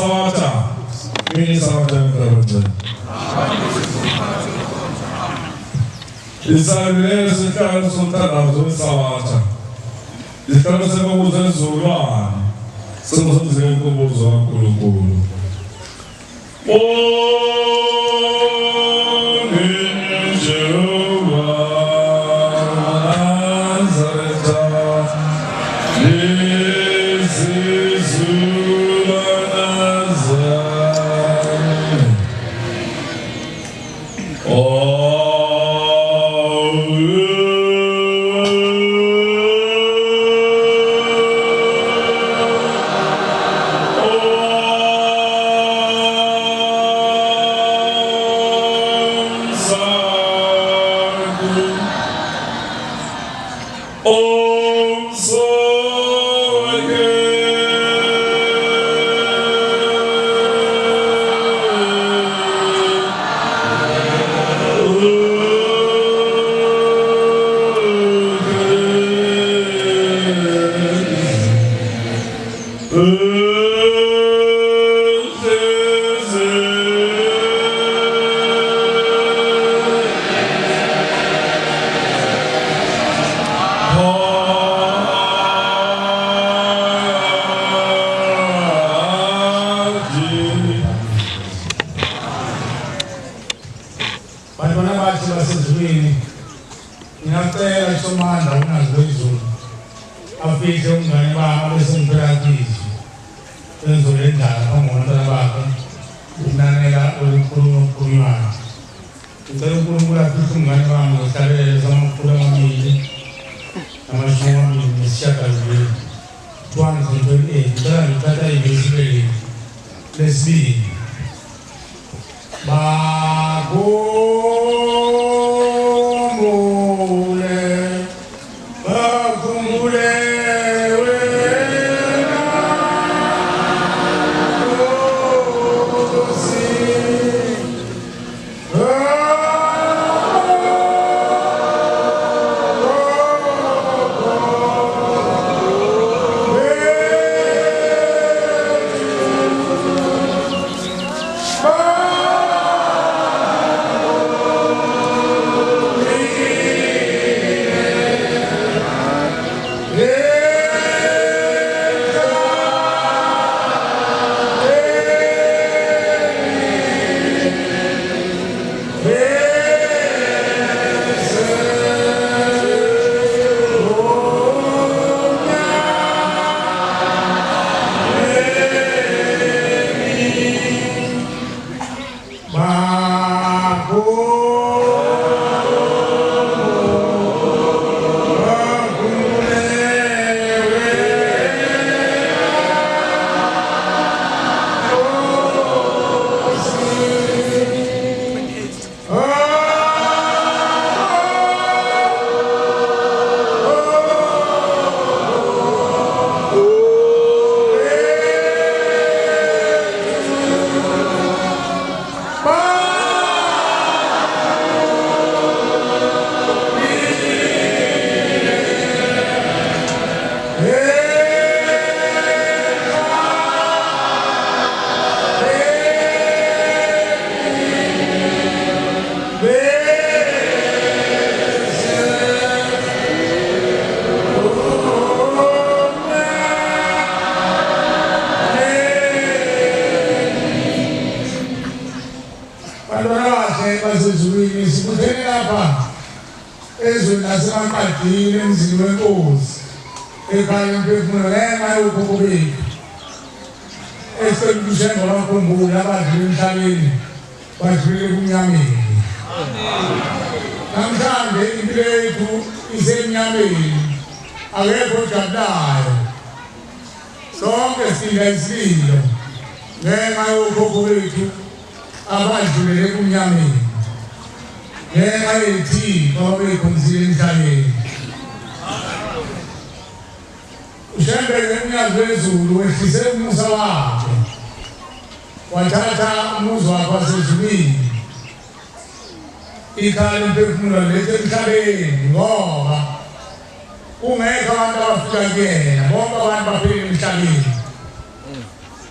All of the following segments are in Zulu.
Sawata. Mini Sawata Mkarabata. Isabelle Sikara Sultan Azul Sawata. Isabelle Sikara Zulan. Summa Zenko Bozan Kulu.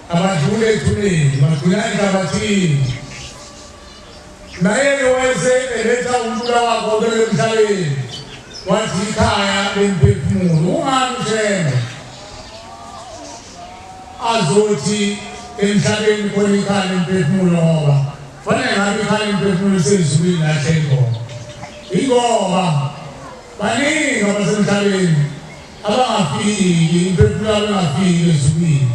abadlule ethuneni bagcina enhlabathini naye wayese eletha umfula wakho kwele emhlabeni wathi ikhaya lemphefumulo ungani ushembe azothi emhlabeni khona ikhaya lemphefumulo ngoba fanele ngabe ikhaya lemphefumulo sezulwini lahle ngoma ingoba baningi abasemhlabeni abangafiki imphefumulo abangafiki ezulwini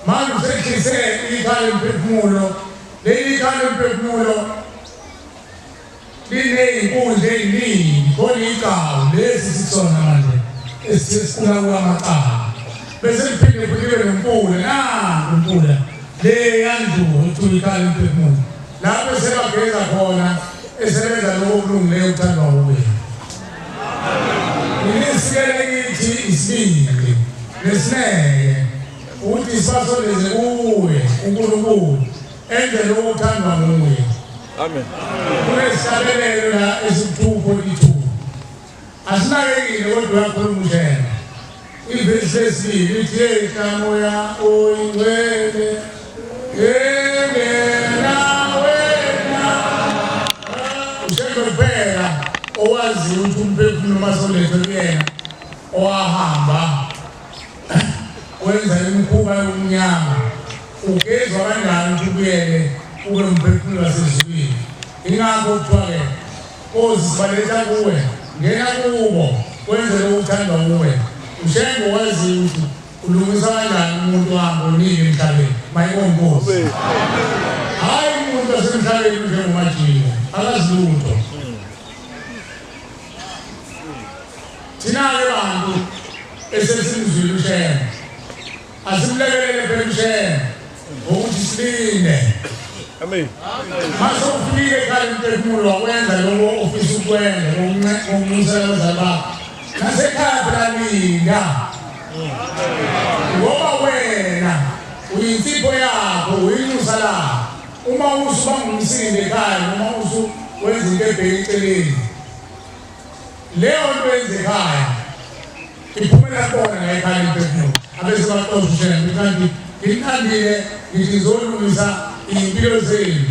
manje usehlise ikhaya lemphefumulo leli khaya lemphefumulo liney'nkundla ey'ningi khona igawu lesi sisona manje esifuna kwamaqala bese liphinde futhi libe nompula umpula le yandlu ethula ikhaya lemphefumulo lapho esebageza khona esebenza lokho okulungileyo ukuthandwa nguwe isikele kithi isibili nesineke ukuthi sibasondeze kuwe uNkulunkulu enze lokho okuthandwa nguwe. Amen. Kunesabelelo la esi-2:42 asinakekile kodwa uyakhuluma ushena ivesi lesibili lithi yekamoya oyingcwele yengena wena ushena kuphela owaziyo ukuthi umphefumulo masolethe kuyena owahamba wenza imikhuba yomnyama ugezwa kanjani ukuthi kuyele ube umphefumulo wasezulwini ingakho kuthiwa-ke ozisibaletha kuwe ngena kubo wenze lokho ukuthandwa nguwe ushengo waziyo ukuthi ulungisa kanjani umuntu wahamba oningi emhlabeni mayikonkosi hhayi umuntu wasemhlabeni njengomajini akazi lutho thina-ke bantu esesimzwile ushengo asimlekelele phela ushengo ngokuthi silinde. Amen. Mase ufike ekhaya lemphefumulo wakwenza lokho ofisa ukwenza ngokumusela abazali bakho nasekhaya phela linda ngoba wena uyinsipho yakho uyinxusa lakho uma usuba ngumsinde ekhaya noma wenza into ebheke eceleni leyo nto yenza ekhaya iphumela khona la ekhaya lemphefumulo abese baxosha ushena kanti ngilindile ngithi ngizolungisa iy'mpilo zenu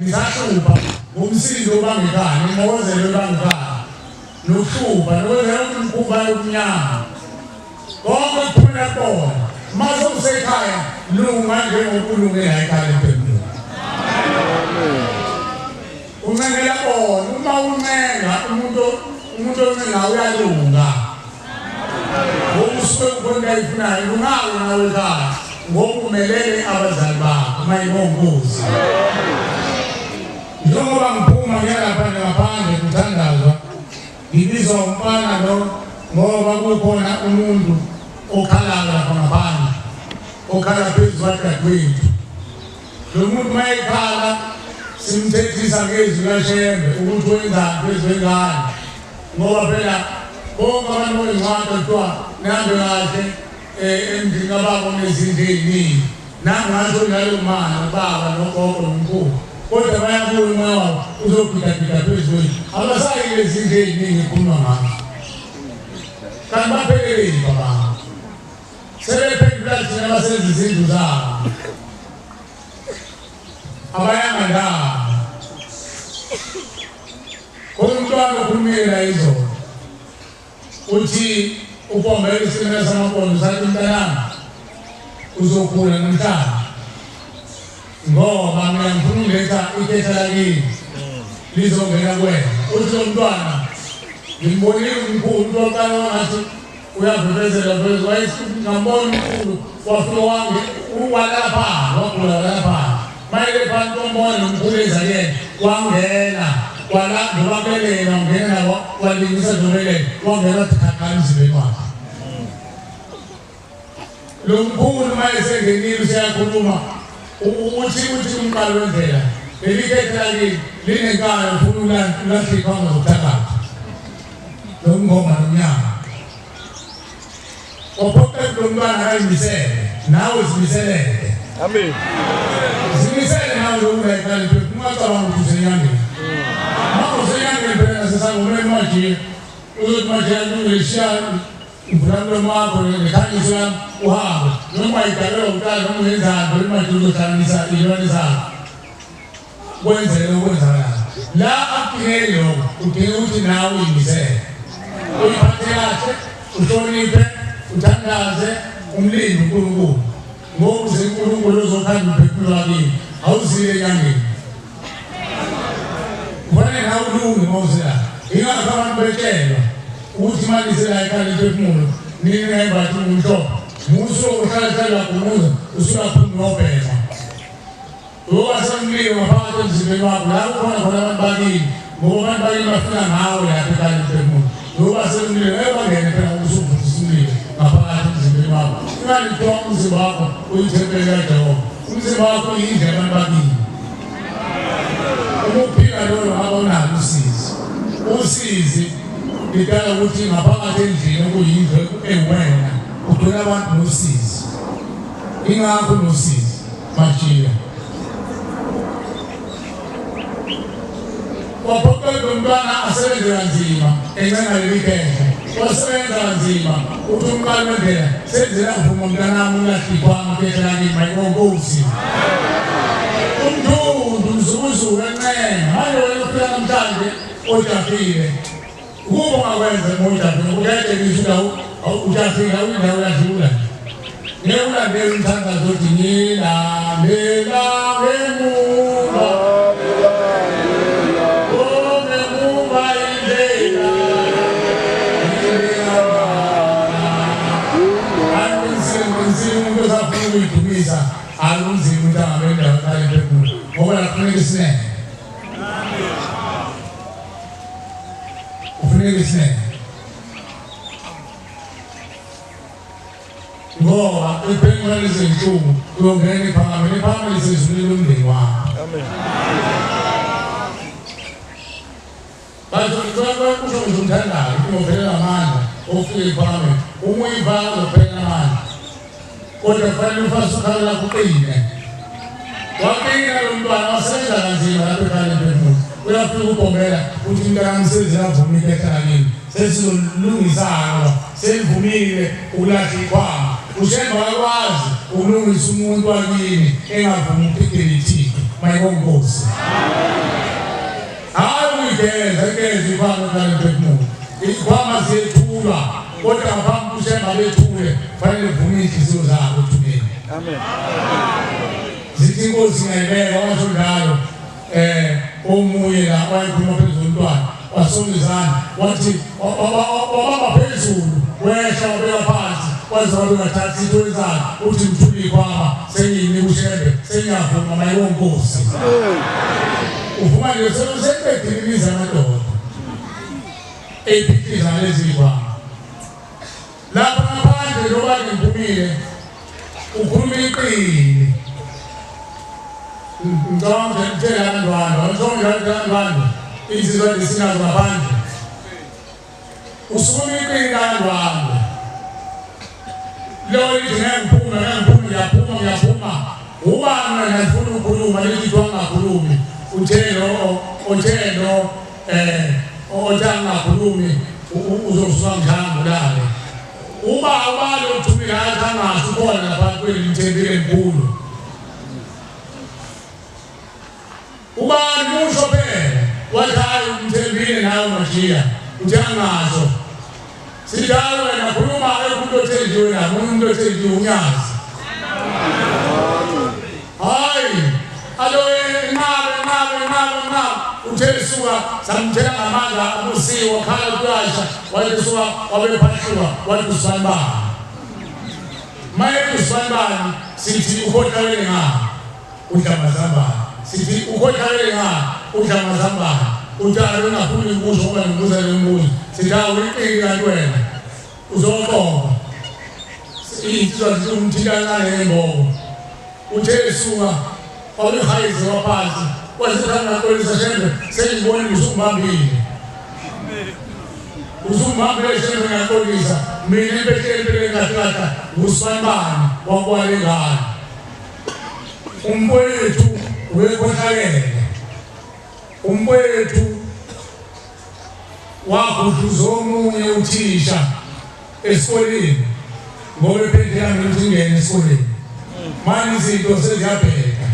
nisahlupha ngomsindo obangekhaya nenqokozelo ebangekhaya nokuhlupha nokwenzela ukuthi umkhuba yobumnyama konke kuphumela khona mase usekhaya lunga njengokulungela ekhaya lemphefumulo uncengela bona uma uncenga umuntu oncenga uyalunga ngokusuke ukhona ayifunayo lungawe nawe ekhaya ngokumelele abazali bakho mayibongozi njengoba ngiphuma ngaphandle kuthandazwa ngibizwa umfana lo ngoba kukhona umuntu okhalayo lapha ngaphandle okhala phezu kwadadewethu lo muntu mayekhala simthethisa ngezwi lashembe ukuthi wenzani phezu kwengane ngoba phela bonke abantu bezincwadi kuthiwa nihambe kahle emndini kababa onezinto ey'ningi nangasho njalo mana baba nogogo nomkhulu kodwa bayabuya umoya wabo uzogidagida phezu kwethu abasayi lezi zinto ey'ningi ekhuluma ngazo kanti bapheleleni bababa sebephendula thina basenza izindlu zabo abayanga ndaba khona umntwana okhulumile la izolo uthi ukombela isimela samabondo sathi mntanami uzokhula namhlanje ngoba mina ngifuna uletha ikhetha lakini lizongena kuwena uthi lo mntwana ngimbonile umkhulu umntu waqala wangathi uyavivezela veze wayengambona umkhulu wafika wange walapha wagula walapha mayele phansi ombona nomkhulu ezakene wangena ndobabelela wangena walingisa ndobelela wangena wathi khakhani emzimbeni wakhe lo mkhulu mayesengenile useyakhuluma uthi umqalo wendlela leli khetha lakini linenkalo ufuna ulahlipha ngokuthakatha lo ngoma nomnyama waphoqela lo mntwana ayimisele nawe zimiseleke. Amen. Zimisele nawe lokungayikali ungacabanga ukuthi usenyangeni uma usenyangeni phela nasesangomeni manje uzothi manje alungelishiyani Mfulano mwako nekhanisa uhambe noma idalelwa umntana noma ngenzalo imadulohlanganisa ilwane zakho kwenzele ukwenzakala la akudingeki lokho udinga ukuthi nawe uyimisele uyiphathe kahle uhloniphe uthandaze umlindi uNkulunkulu ngoba uNkulunkulu uzokhanda umphefumulo wakini awuzile enyangeni kufanele nawe ulunge mawuzela ingakho abantu betshelwa ukuthi manje sela ikhali umphefumulo nini ngayimbathi umhlobo muso uhlala kumuza usuyaphuma ngobheka ngoba semlilo ngaphakathi emzimbeni wakho la ukhona khona abantu bakini ngoba abantu bakini bafuna ngawe lapha ekhali umphefumulo ngoba semlilo ebangene phela usuvuthisa umlilo ngaphakathi emzimbeni wakho imali kuthwa umzimba wakho uyithempele kaJehova umzimba wakho uyindle abantu bakini ukuphila lolo abawunalo usizi idala ukuthi ngaphakathi endlini okuyindle ewena ugcina abantu nosizi ingakho nosizi majiya waphoqelwe umntwana asebenze kanzima encengaleli khehle wasebenza kanzima uthi umqali wendlela senzela uvuma mntanami ungahlipwanga khehle lakini mayinkonkosi umthundu mzukuzuku encenga manje wena ufika namhlanje ojafile ukuba ungakwenza mojafile ukuyayitshengisa indawo ujafile awuyindawo yadlula ngeulandela umthandazo othi ngilandela ngemuva uyidumisa alunzima ukuthi angabe endawo ekhali umphefumulo ngoba lakufuneka isineke ufuneka isineke ngoba iphefumulo lezinsuku uyongena iphakamele lisezulwini lomndeni wakho kusho nje umthandayo umophelela amandla ofike iphakamele uma uyivaka uzophelela amandla kodwa kufanele ufase ukhala lakho uqine waqina lo mntwana wasebenza kanzima lapho ekhali umphefumulo uyafika ugombela uthi umntana seziyavuma ikhetha lakini sesizolungisana selivumile ukulahla ikhwama ushemba kakwazi ukulungisa umuntu wakini engavumi ukuphikela ithixo mayinkonkosi hayi uyigeza ikhwama ekhali umphefumulo ikhwama ziyethulwa kodwa ngaphambi ushemba bethule kufanele vume inhliziyo zabo ethubeni amen zithi inkosi ngayibeka washo njalo omunye la wayekhuluma phezulu umntwana wasongizana wathi wabamba phezulu wehla wabeka phansi waze wabekathathi into ezakhe uthi mthule ikhwama sengiyinika ushembe sengiyavuma mayinkonkosi uvuma nje seqedile amadoda ephikisa lezi ikhwama lapha ngaphandle loba ngiphumile ukhuluma iqini ngicabanga ngitshela abantwana insizwa lesinazo ngaphandle usukuma iqini abantwana lo lithi ngiyaphuma ubani wena ngifuna ukukhuluma lithi wangakhulumi uthelo otangakhulumi uzosuka ngihambe lale ubani uthumile akangazi khona lapha kwelithembile enkulu ubani musho phela wathi hayi umthembile nawe majiya ujangazo sidalo wena khuluma umuntu othenjiwe la umuntu othenjiwe unyazi hayi alo nabe uthelisuka samthela ngamandla abusiwe wakhala kuyasha wayesuka wabephahluka wathi usibanibani maye usibanibani sithi ukhohlakele ngapha udlamazambane sithi ukhohlakele ngapha udlamazambane uthathe ngafuni ukuzo ngoba ngibuza le mbuzo sithi awuyiqiki kanti wena uzoqoqa insizwa zimthikana ngembobo uthelisuka wabehayize waphansi wasithanda kolisa shembe sengibona usumbambile shembe ngakolisa mina impethe ngahlala usibanibani wakwalengana umfowethu wekhonakele umfowethu wakhudluza omunye uthisha esikoleni ngoba ephethe yami ukuthi ngene esikoleni manje izinto seziyabheka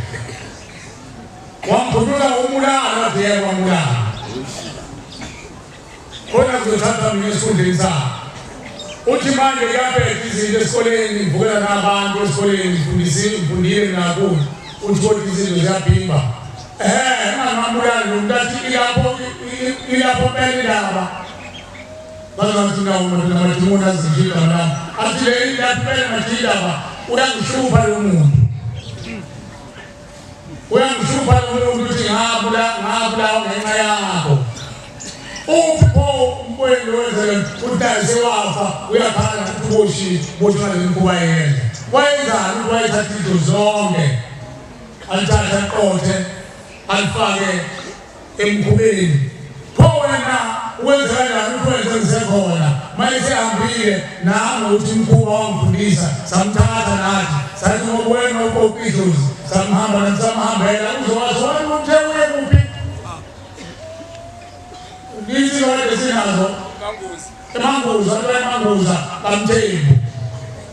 wamkhulula umulala kade yamulala kodwa kuzothatha mina esifundeni sakhe uthi manje kuyabheka izinto esikoleni ngivukela nabantu esikoleni ngifundile nakubo uthi kodwa izinto ziyabhimba ngamulala nomuntu athi ilapho phela indaba bazathi nawo umuntu azijika nami athi le ilapho phela indaba uyangishupa lo muntu uthi ngabula ngenxa yakho upho umwelo wenzele udayise wafa uyakhala ukuthi bothi ngalekuba yenza wayenzani wayethatha izinto zonke alithatha eqothe alifake emkhubeni pho wena wenza kanjani ukwenza ngisekhona mayese hambile nami uthi umkhuba wangifundisa samthatha nathi sathi ngokwena ukopidlozi samhamba namsamhambela uzowazi wena umthewule kuphi ngithi wena sinazo emanguza kamthembu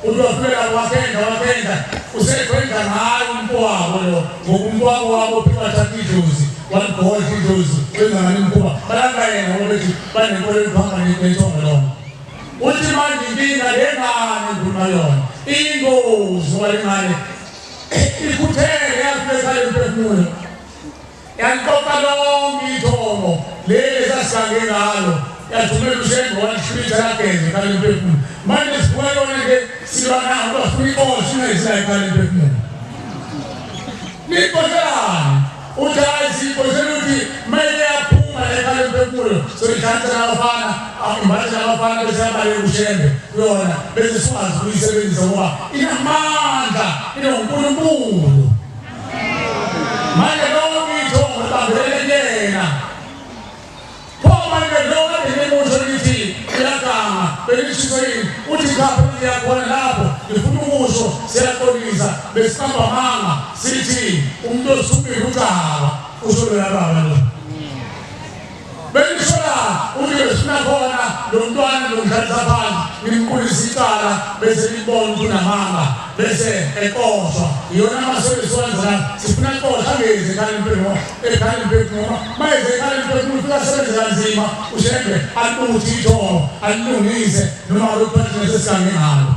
udwafela wakenda usekwenza ngayo umkwabo lo ngokumkwabo wabo phakathi idlozi walibhola idlozi wenza ngani umkhuba balanga yena ukuthi banenkolo ephanga nentonga lo uthi manje inkinga lengane nguma yona ingozi walengane ikuthele yaphekala emphefumulo yanqoqa lonke ithomo leli sasigange ngalo yathumela uShembe walishwitha lageze kale emphefumulo manje sibuka yona ke silwana ngafuna inkosi ingayisaya kale emphefumulo nikozani uthi ayisikozela ukuthi mele yaphuma ekale emphefumulo soyikhansa nabafana imbathi nabafana bese yabale uShembe yona bese sikwazi ukuyisebenzisa ngoba inamandla inonkulunkulu manje lonke ithomo libambelele yena pho manje lonke ngemusho lithi uyaganga belishiso yini uthi khapha liyakubona lapho ngifuna ukusho siyaxolisa besihamba manga sithi umuntu osubili ucaba usho lo yababa lo belishola uthi besifuna khona lo mntwana lo mdlalisa phansi ngimqulisa icala bese libona ukuthi unamanga bese ekoshwa iyona amasobeso wenzana sifuna ixosha ngeze ekhaya emphefumulo mayeze ekhaya emphefumulo fika sebenze kanzima uShembe aluthi ithomo alilungise noma lokuphathisa sesigange ngalo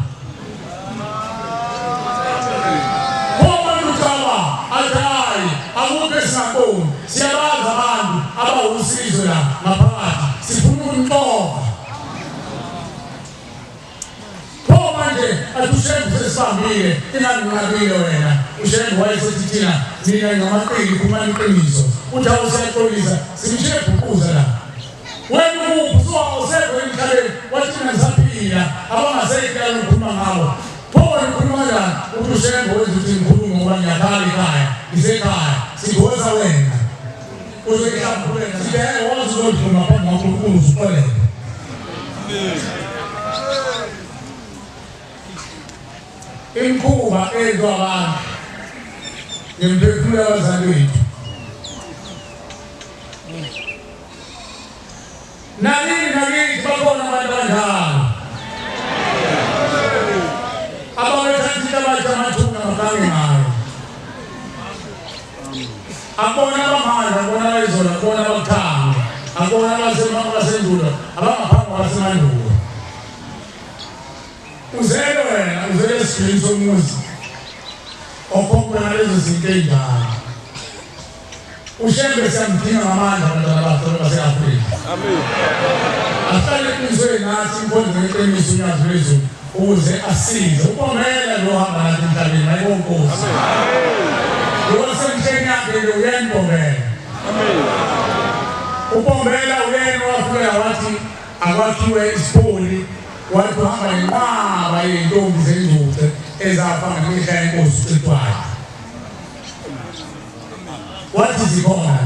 akukho esingakoni siyabazi abantu abawusizo la ngaphakathi sifuna ukunqoba pho manje athi sesibambile inganqabile wena uShembe wayesethi thina mina ngamaqili kumani iqiniso uthi awusiyaxolisa simshiye ebhukuza la wena usekho emhlabeni wathi mina ngisaphila abangasekela ukukhuluma ngawo pho ukhuluma kanjani uthi uShembe wenza ukuthi ngikhulume ngoba ngiyakhala ekhaya ngisekhaya sigoza wena uzokuhlambuleka sibeke wazi ukuthi ngaphambi kwaNkulunkulu usiqolele imkhuba ezwa abantu ngemphefumulo yabazali bethu nakithi bakhona abantu abanjalo abawethathile abathi amathunga makange ngayo akubona abamanje akubona abayizola akubona abakuthanga akubona abasendulo abangaphambi kwabasemandulo uzele wena uzele esigcini somuzi okhokhwe ngalezo zinto ey'njalo uShembe siyamdinga ngamandla abantwana bakhe base-Afrika ahlale eqinisweni nathi impondo ngeqiniso unyazo lwezulu ukuze asize ubombela lo hamba nathi emhlabeni ayibonkosi Uwasemhleni yakhe nje uyangibombela. Ubombela uyena wafika wathi akwakhiwe isipoli wathi uhamba nenqaba yentombi zenduze ezafa ngemihla yenkosi uCetwayo. Wathi zikhona.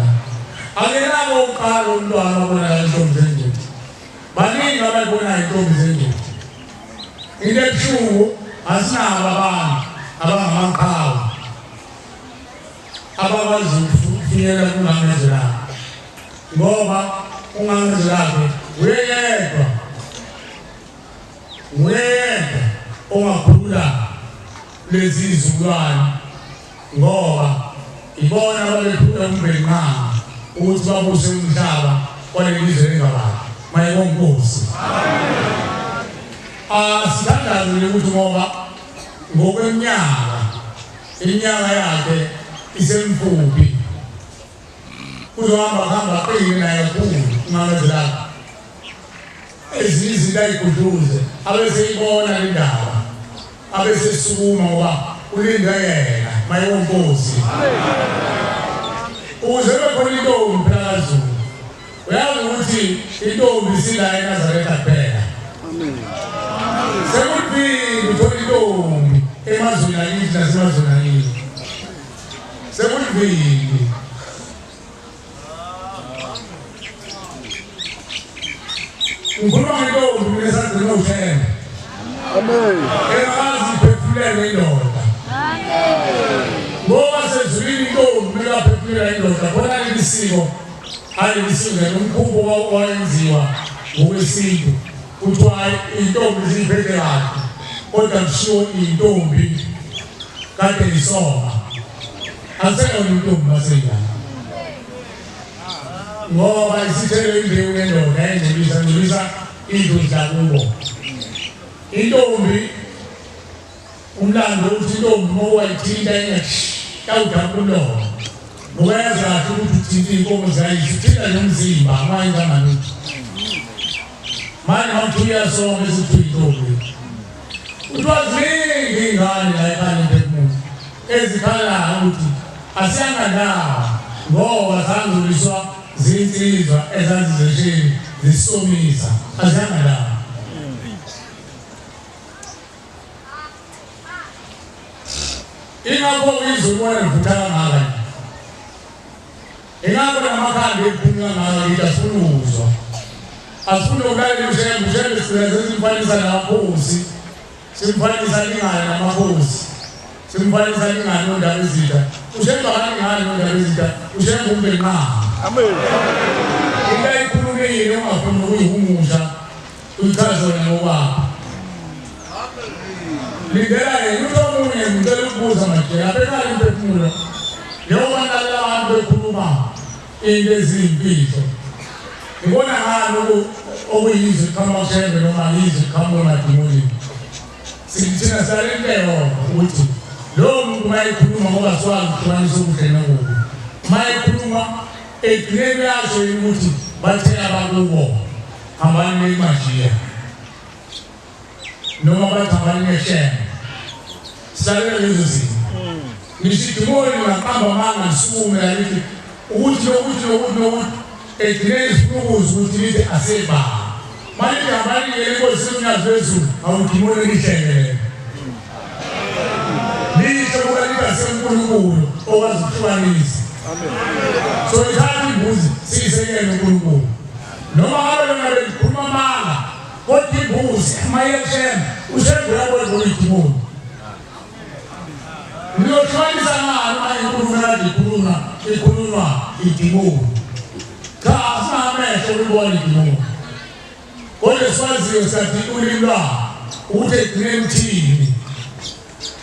Akenabo uqala umntwana obona intombi zenduze. Baningi ababona intombi zenduze. Into ebuhlungu asinabo abantu abangamaqhawe. Abakwazi ukufinyelela kungamezwe lakhe ngoba ungamezwe lakhe uyedwa nguyedwa ongakhulula lezi izukulwane ngoba ibona ababephula umbhenqanga ukuthi babuse umhlaba kwaleli lizwe lengabani mayibonkosi. Sithandaze ukuthi ngoba ngokweminyaka iminyaka yakhe isemfuphi kuzohamba qine naye kakhulu ungamezelapha ezinye izinto ayiguduze abeseyibona le ndaba abesesukuma ngoba ulinde yena mayibonkosi. Ukuze bekhona intombi phela kaZulu uyazi ukuthi intombi isila eNazaretha kuphela. Sekuphinde uthola intombi emazweni akithi nasemazweni akithi. Sekuphinde ukhuluma ngentombi nesandla nothemba. Amen. Eyazi iphefumulele indoda. Ngoba sezulile intombi ikaphefumulele indoda khona isiko ayisizwe nomkhumbo wayenziwa ngokwesintu kuthiwa intombi ziphethe kahle kodwa kushiwo intombi kade isoma aseyona intombi maseyana ngoba isithelo imbewu yendoda engcolisa indlu zakubo. Intombi umlando uthi intombi mowayithinta yawudabulo ngoyaza ukuthi uthinta inkomo zayisithinta nomzimba amanye amalutho manje mawuthuya sonke sithi intombi utwaziningi ingane la ekhaya emphefumulo ezikhala ukuthi asiyangandawo ngoba zanguliswa zinsizwa ezazizesheni zisomisa asiyangandawo. Ingakho izubona livutha ngaka ingakho namakhambi ephumula ngaka ngithi asifuna ukuzwa asifuna ukulalela ushembe simfanisa namakhosi simfanisa lingane namakhosi simfanisa lingane nondaba ezitha ushembe ngane nondaba ezitha ushembe umbhenqanga. Amen. Into ayikhulumile ongafuni ukuyihumusha uyichaze wena ngokwakho. Lindela yena umuntu omunye ngicela ukubuza manje abekala imphefumulo njengoba nalalela abantu bekhuluma into eziyimfihlo ngibona ngani okuyizwe qhamuka ushembe noma yizwe qhamuka emadimolini sithina salentelo ukuthi lowo muntu mayekhuluma ngoba siwazi ukuhlukanisa okuhle nokubi mayekhuluma ekugcineni yasho ukuthi bathela bakubo hambani neimajiya noma bathambani neshembe silalela lezo zinto. Ngisidumoni ngaqamba amanga ngisukume yalithi ukuthi ekugcineni sifuna ukuzwa ukuthi lithi aseba manje hambani ngenkosi yomnyazi wezulu awudimoni elihlengele lihle kuba likasenkulunkulu okwazi ukuhlukanisa. So ithatha imbuzi siyisekele uNkulunkulu noma ngabe lona belikhuluma amanga kodwa imbuzi mayeshembe ushembe uyabona uyidimoni niyohlukanisa ngani inkulumo ikhulunywa idimoni cha asinamehlo ukubona idimoni kodwa siwaziyo sathi ulimi lwabo ukuthi ekugcineni uthini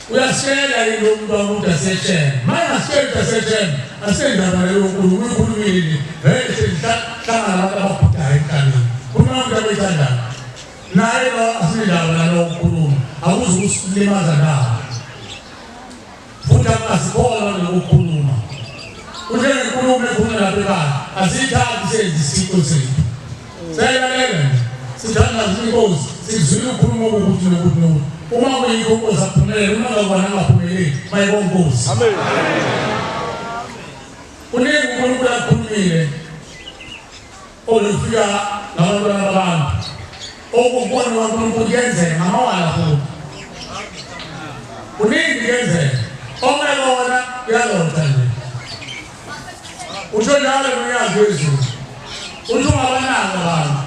uyasitshela yini lo muntu ukuthi aseshembe manje asitshela ukuthi aseshembe asendaba leyo nkulumo uyikhulumile vele sengihlangana abantu ababhudayo emhlabeni kunomuntu abethandayo naye lo asinendaba nalowo nkulumo akuze ukusilimaza nawo futhi asikholwa nokukhuluma ujenge nkulumo ekhuluma lapha ekhaya asiyithathi senze isiko sethu sayalalela sithanda inkosi sizwile ukhuluma ukuthi nokuthi uma kuyikho inkosi aphumelele uma ngakubona angaphumeleli mayibonkosi. Amen. Uningi uNkulunkulu akhulumile olufika ngabantwana babantu okubona kwaNkulunkulu kuyenzeka ngamawala futhi uningi kuyenzeka omekona kuyalotha nje usho njalo nomnyazi wezulu uthi ungabananga abantu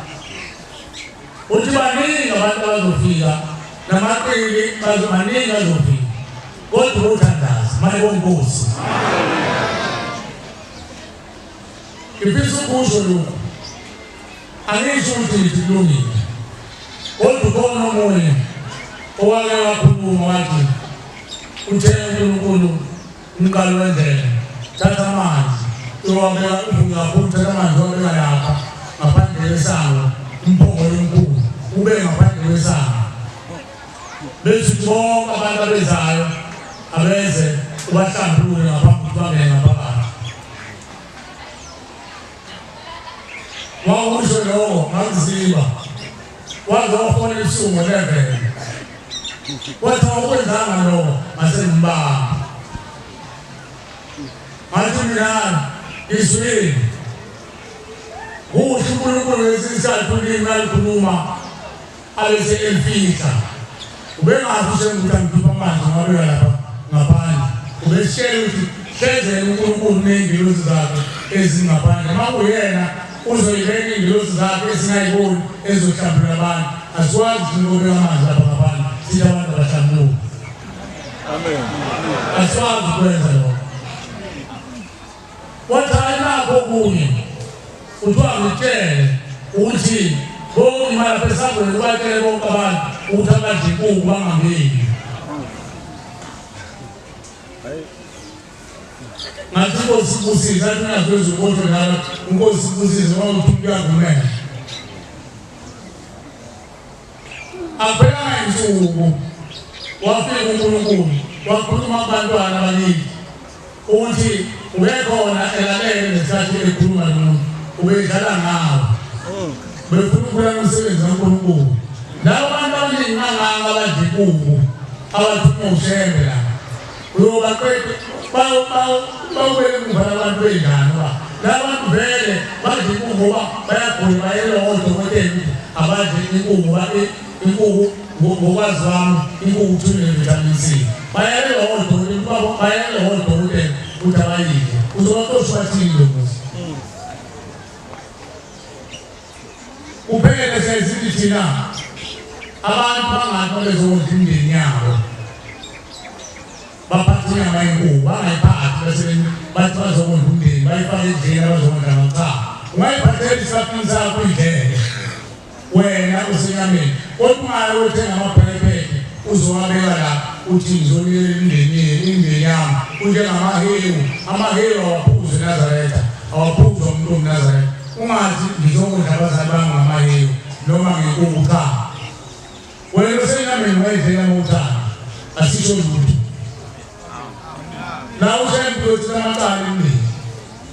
uthi baningi abantu abazofika namaqili baningi bazofika kodwa uthandaza mayibonkosi. Ngifisa ukusho lokhu angisho ukuthi kulungile kodwa khona omunye owake wakhuluma wathi uthenge uNkulunkulu umqalo wendlela thatha amanzi uyowabeka uvuka kakhulu thatha amanzi uyowabeka lapha ngaphandle kwesango umphongo omkhulu ube ngaphandle kwesango bese bonke abantu abezayo abeze ubahlambulule ngaphambi kwabena ngaphakathi wakusho lokho ngaziba waze wafona ibusuku ngevele wathi wakwenzanga lokho ngasengimbamba ngathi mina iswini kuhle uNkulunkulu ngesikhathi ulimi alikhuluma abese elifika ubengazi usengukuthi angikhipha amanzi ngabeka lapha ngaphandle ubeshela ukuthi hleze uNkulunkulu nengilosi zakhe ezingaphandle makuyena uzoyibeka ingilosi zakhe esingayiboni ezohlambulula abantu asikwazi ukubeka amanzi lapha ngaphandle sithi abantu abahlambuluka amen asikwazi ukwenza lokho wathi ayinakho kunye kuthiwa ngitshele ukuthi bonke imali pesangweni kwakele bonke abantu ukuthi abadla inkukhu bangangeni ngathi Nkosi ibusise athi ngazweza ukuthi ngalo Nkosi ibusise ukuthi kuyavumela aphela insuku wafika uNkulunkulu wakhuluma abantwana bakithi ukuthi ubekhona elalele ngesikhathi ekhuluma nomuntu ubedlala ngawo befuna ukubona umsebenzi kaNkulunkulu labo bantu abaningi nganganga abadla inkukhu abathuma ushembe la uyobaqede bawubele umvala abantu bey'ngane labantu vele badla inkukhu ngoba bayagula bayele odokotela abadla inkukhu ngokwazi wami inkukhu uthule vitamin C bayele odokotela ukuthi abayidle uzobaxoshwa bathini lomuzi kuphele sesithi thina abantu bangathi bezodla imindeni yabo baphathe inyama yenkukhu bangayiphathi bese bathi bazokondla umndeni bayifake endlini abazokondla ngakha ungayiphathela isafini sakho idlele wena usenyameni kodwa ungayi wethenga amabhekebheke uzowabeka la uthi ngizonikela imindeni yami amahewu awaphuze eNazaretha awaphuze umuntu omNazaretha ungathi ngizokudla abazali bami ngamahewu noma ngenkukhu cha wena usenyameni ungayidlela ngothando asisho lutho la usembuthi namacala imindeni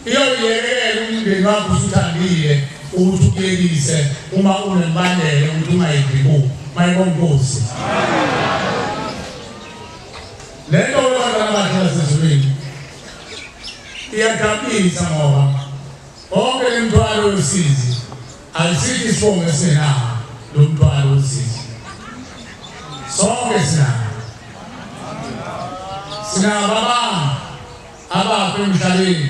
iyoyekela umndeni wakho usuthandile ukuthi ukuyekise uma unembandela ukuthi ungayidli inkukhu mayibonke Nkosi lento yona basezulwini iyakhabisa ngoba onke lemthwalo yosizi ayisithi isibonge senawo lo mthwalo wosizi sonke sinababanga abafe emhlabeni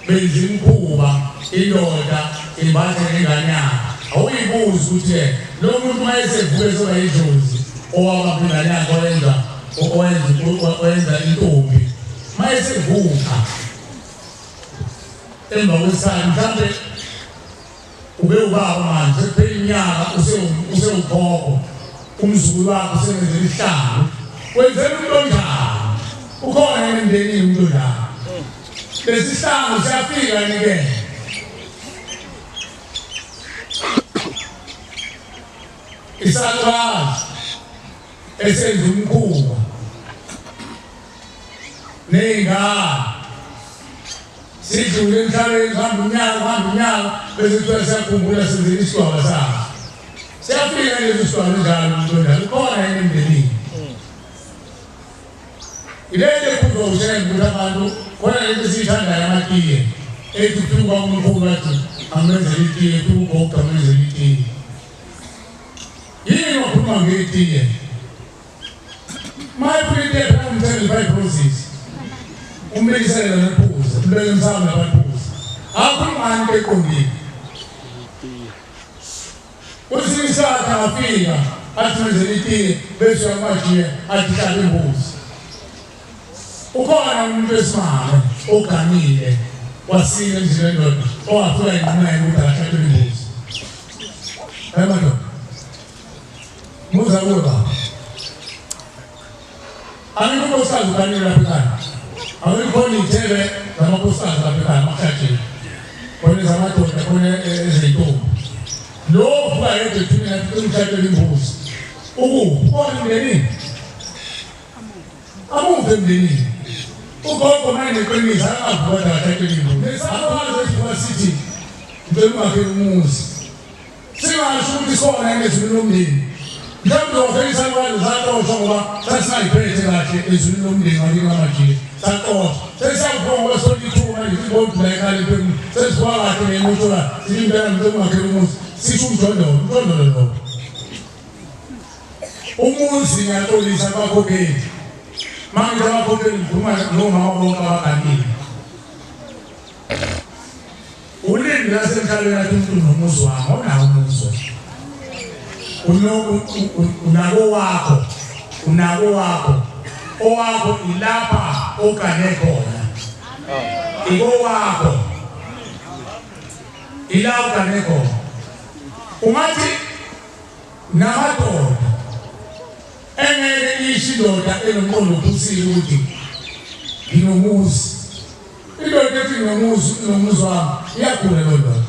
benza imkhuba indoda imbathe ngengane yakhe awuyibuzi ukuthi lo muntu mayesevuke soba yidlozi owabapha ingane yakhe owenza intombi mayesevuka emva kwesikhathi mhlawumbe ube ubaba manje sekuphela iminyaka usewukhokho umzukulu wakho usebenzela isihlangu wenzela umuntu onjani ukhona emndenini umuntu onjani lesi sihlangu siyafika nike isakwazi esenza umkhuba ney'ngane sidlule emhlabeni kuhamba unyaka bese kuthiwa siyakhumbula senzela isigwaba sakho siyafika lezo sigwaba njalo umuntu onjalo ukhona yini emndenini ilento ekhuzwa ushembe ukuthi abantu khona lento esiyithandayo amatiye ethi ufika kwaNkulunkulu athi amenzela itiye ufika ugogo amenzela itiye yini wakhuluma ngetiye mayifika itiye phela umthengeli bayiphrosisi umbilisele nephuza ubeke emsamo nabaphuza akhulumani into eqondile kwesinye isikhathi angafika athi menzela itiye bese uyamajiye athi hlala imbuzi ukhona umuntu wesimame oganile wasile endlini endoda owafika inqinayo ukuthi akahlatshelwe imbuzi Ayamadoda muza kuba angikunkosikazi ukanile lapha ekhaya akukhona iy'thebe zamankosikazi lapha ekhaya amahlathini khona ezamadoda khona ezintombi lokhu kayedwa ethuneni emhlatshweni imbuzi ukuphi emndenini amuphi emndenini ugogo manje neqinisa akavuka akahlatheli imbuzi akwazi esifuka sithi mntweni ungakhela umuzi singasho ukuthi sona ngezulu lomndeni mhlawumbe uzofika isalukwazi saqoshwa ngoba sasingayiphethe kahle ezulu lomndeni ngakini amajile saqoshwa sesiyakubonga ngoba sonke ithuba manje sibonke la ekhaya empemini sesivuka kahle ngemotola sithi mntwana mntweni ungakhela umuzi sisho umjondolo lo umuzi ngiyaxolisa abakhokheli manje abakhokheli ngikhuluma nomama bonke abaganile ulimi lasemhlabeni athi umuntu nomuzi wakho unawo umuzi unako wakho owakho ilapha ogane khona wakho ila ogane khona ungathi namadoda engeke ishidoda enomqondo ophusile ukuthi nginomuzi indoda ethi nginomuzi wami iyagula lo ndoda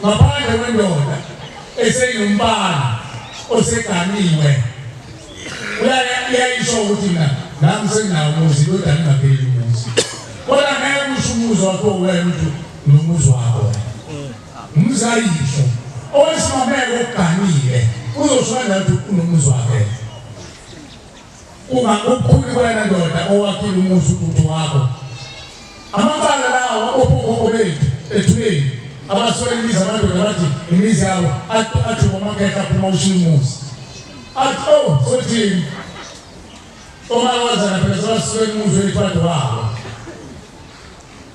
ngaphandle kwendoda eseyimbala oseganiwe uyayisho ukuthi nami senginawo umuzi kodwa ngingapheli umuzi kodwa ngeke usho umuzi wakho wena ukuthi nomuzi wakho umzayisho owesimameko okuganile uzoshona ukuthi unomuzi wakhe uma ukhulu kwena ndoda owakhile umuzi ukuthi wakho amabala lawo opopo bethu ethuleni abasolelisa amadoda bathi imizi yabo athi ngomakhetha phuma ushimuzi athi sothini omalwazana phela sabasuke umuzi wethu wabo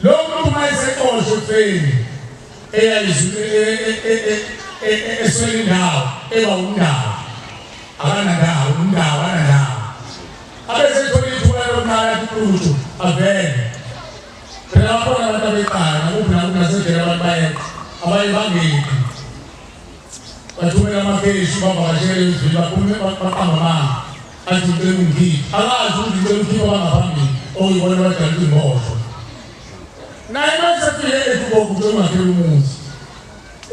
lo muntu mayiseqoshwe feni eswele indawo eba undawo akanandawo undawo anandawo abesethole ithuba lokuqala kuquthu avele phela bakhona abantu abeqala nakuphi nakuphi nasedlela abantu bayenza abanye bangeki bathumela amakeshi bavakashele ezwini baphume baqamba amanga athi ngicela ungikhiphe akazi ukuthi ngicela ukhiphe abangaphambili okuyibona badala izimosho naye masefike etuboku ngicela ungakhela umuzi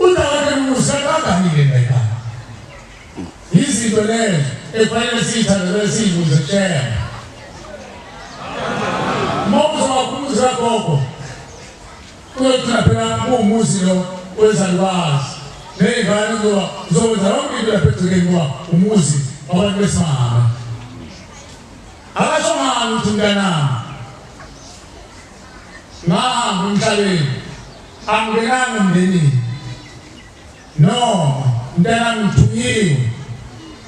uzawakhela umuzi akaganile nayikhaya izinto lezo ekufanele siyithandele siyibuze kushema umuzi kagogo uyothina phela kuwumuzi lo wezalukwazi ney'ngane uzokwenza yonke into lapha egcekeni kwa umuzi wabantu besimame akasho ngani ukuthi mntanami ngahamba emhlabeni angingenanga emndenini noma mntanami ngithunyiwe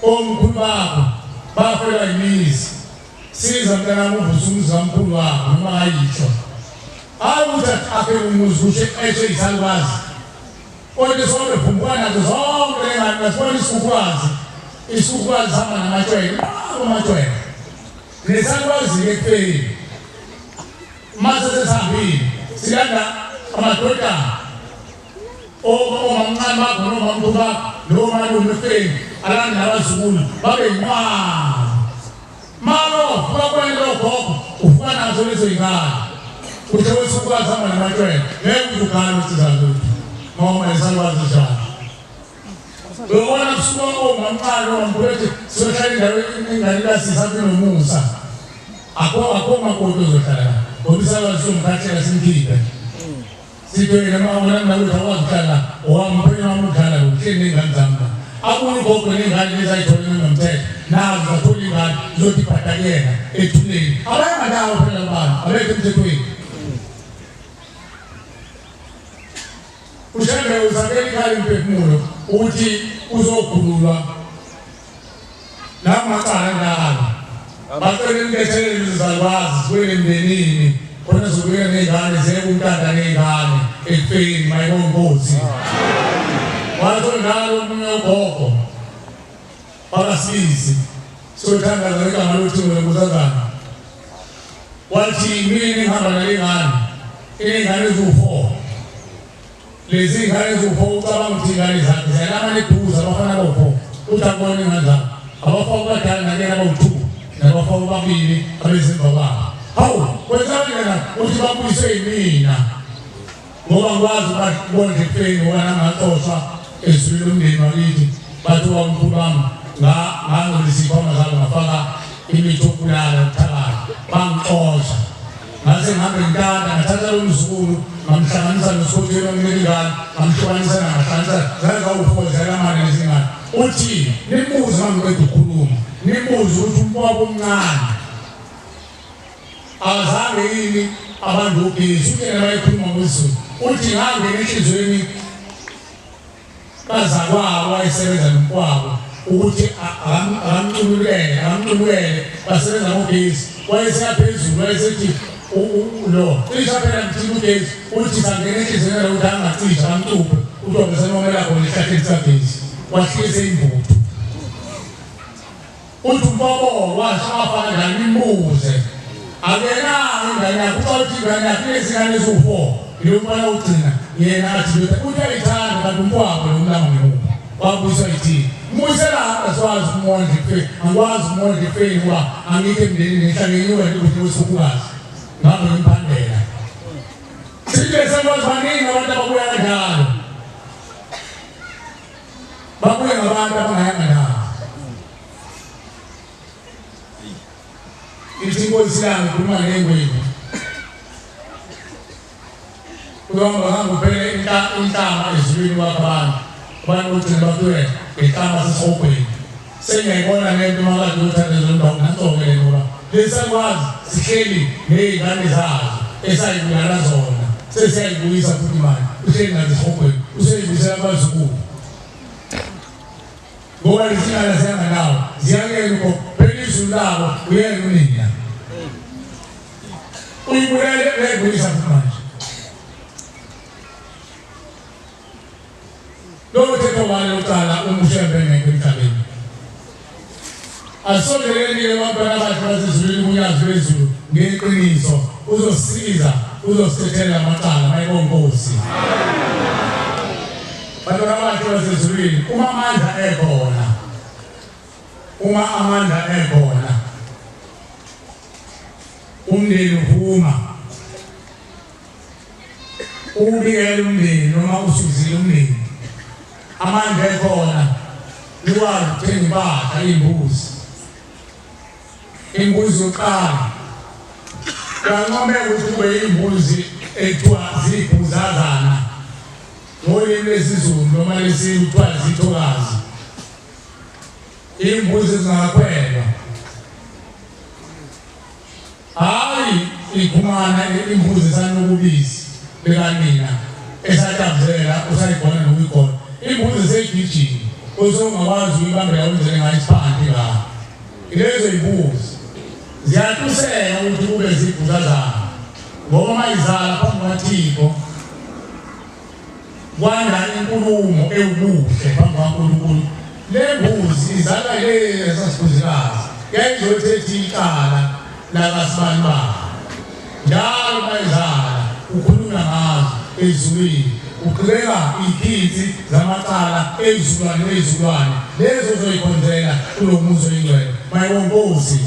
omkhulu bakho bafelwa yimizi siza mntanami uvuse umuzi kamkhulu wakho noma ngayitsho hayi ukuthi akhele umuzi kusho eshe isalukwazi kodwa sonke vumbukana nazo zonke lengane nasibona isukukwazi hamba namatshwele amatshwele nesalukwazi-ke ekufeni mase sesihambile silanda amadodana omamncane bakho nomamkhulu bakho nomalume ekufeni alanda nabazukulu babe yinqwaba malo bakwena logogo ufuka nazo lezo y'ngane kuthe wesukwazi hamba namatshwele ngeke uthi ukhale ukuthi zalutho noma esalukwazi njalo uyobona kusuka omamncane omamkhulu siyohlala endaweni enganikasisa nomusa akho makoti ozohlala ngoba isalukwazi somkhathela simkhiphe sithi wena mawona nakuthi akwazi ukuhlala owamphenya wami ukudlala uhleli ney'ngane zami abuye ugogo ney'ngane lezi ayithole nomthetho nazo zathola iy'ngane zothi ibhada kuyena ethuneni abayenganawo phela abantu abekho emthethweni ushembe uzakela ikhaya imphefumulo ukuthi uzokhululwa namacala njalo bacele nilethelele izalukwazi zibuyele emndenini khona zibuyele ney'ngane ziyeke umntanda ney'ngane ekufeni mayikonkosi wathi njalo omunye ugogo bakasisi siyothandaza igama lothungule nkosazana wathi mina ngihamba naley'ngane iy'ngane eziwu-4 lezi ngane zofo ucabanga ukuthi ingane zakhe ziyalama neduza abafana bofo uthakone ngazana abafana badala ngeke abawuthuku nabafana babili abezimva kwabo hawu kwenzakala uthi babuyise imina ngoba ngwazi bakubona ngefeni ngoba nangaxoshwa ezwini umndeni wakithi bathi wamkhulu wami ngangolisikhoma zabo ngafaka imithopulala kuthakala bangixosha ngase ngihambe ngintanda ngathatha lo mzukulu ngamhlanganisa noSikhosini omningane ngamhlukanisa ngamhlanganisa zazawufozela manje lezingane uthi nibuze mangiqeda ukukhuluma nibuze ukuthi umbabo omncane azange yini abantu ugesi uyena bayikhuluma ngozulu uthi ngangena enhlizweni bazakwabo ayisebenza nomkwabo ukuthi akamcululele basebenza ngogesi wayeseyaphezulu wayesethi lo cisha phela mthini ugesi uthi sangena enhlizweni ukuthi angacisha amcuphe uthi obesenomela khona esihlahleni sagesi wahlise imvuthו uthi umbabo washafana njani imbuze akena ingane yakho uthi ingane yakho lezingane eziwu4 yomfana ugcina yena athi uthi ayithanda kanti umkwabo nomlamo ngemuva wabuyiswa yithini Musela aswazi kumondla ife angwazi kumondla ife ngoba angike emndenini enhlangeni wena ukuthi usukwazi ngabe imphandela sike sekwazi baningi abantu ababuya kanjalo babuya ngabantu abangayanga nabo izinkosi yami kukhuluma ngengweni uyoma hangophele intama ezulwini wabantu abantu uthi babuye Ikama sesogwini sengiyayibona lento makathi uthanda zondawo nantsokele ngoba lesakwazi sihleli nezingane zazo esayibulala zona sesiyayibuyisa futhi manje uhleli nazo esogwini useyibuyisela abazukulu ngoba lesingane siyanganawo ziyangena uko phela izulu labo uyena unina uyibulele uyayibuyisa futhi manje Lo thetho wale uqala umushembe ngenkabeni Asondeleni abantwana bakhe basezulwini kunyazi wezulu ngeqiniso uzosiza uzosithethela amaqala mayibonkosi Abantwana bakhe basezulwini uma amandla ekhona umndeni uphuma ubikela umndeni noma usuzile umndeni amandla ekhona likwazi ukuthenga impahla imbuzi yoqala kanqome ukuthi kube imbuzi ethiwa zibhuzazana ngolimi lwesiZulu noma lesizulu kuthiwa zithokazi imbuzi zingakhwelwa hayi ikhumana imbuzi sanokubisi bekanina esatabuzela usayibona nokuyikhona imbuzi segijini usongakwazi ukubambela umzele ngayisiphanti la ilezo imbuzi ziyatuseka ukuthi kube zibhuzazana ngoba mayizala phambi kwaThixo kwanda inkulumo ewubuhle phambi kwaNkulunkulu le mbuzi izala lezi sasibuzikazi yayizothetha icala lakasibani ba njalo mayizala ukhuluma ngazo ezulwini uqhubeka izithi zamaqala ezulwane lezo zoyikhonzela kulomuzo ingcwele mayibonkosi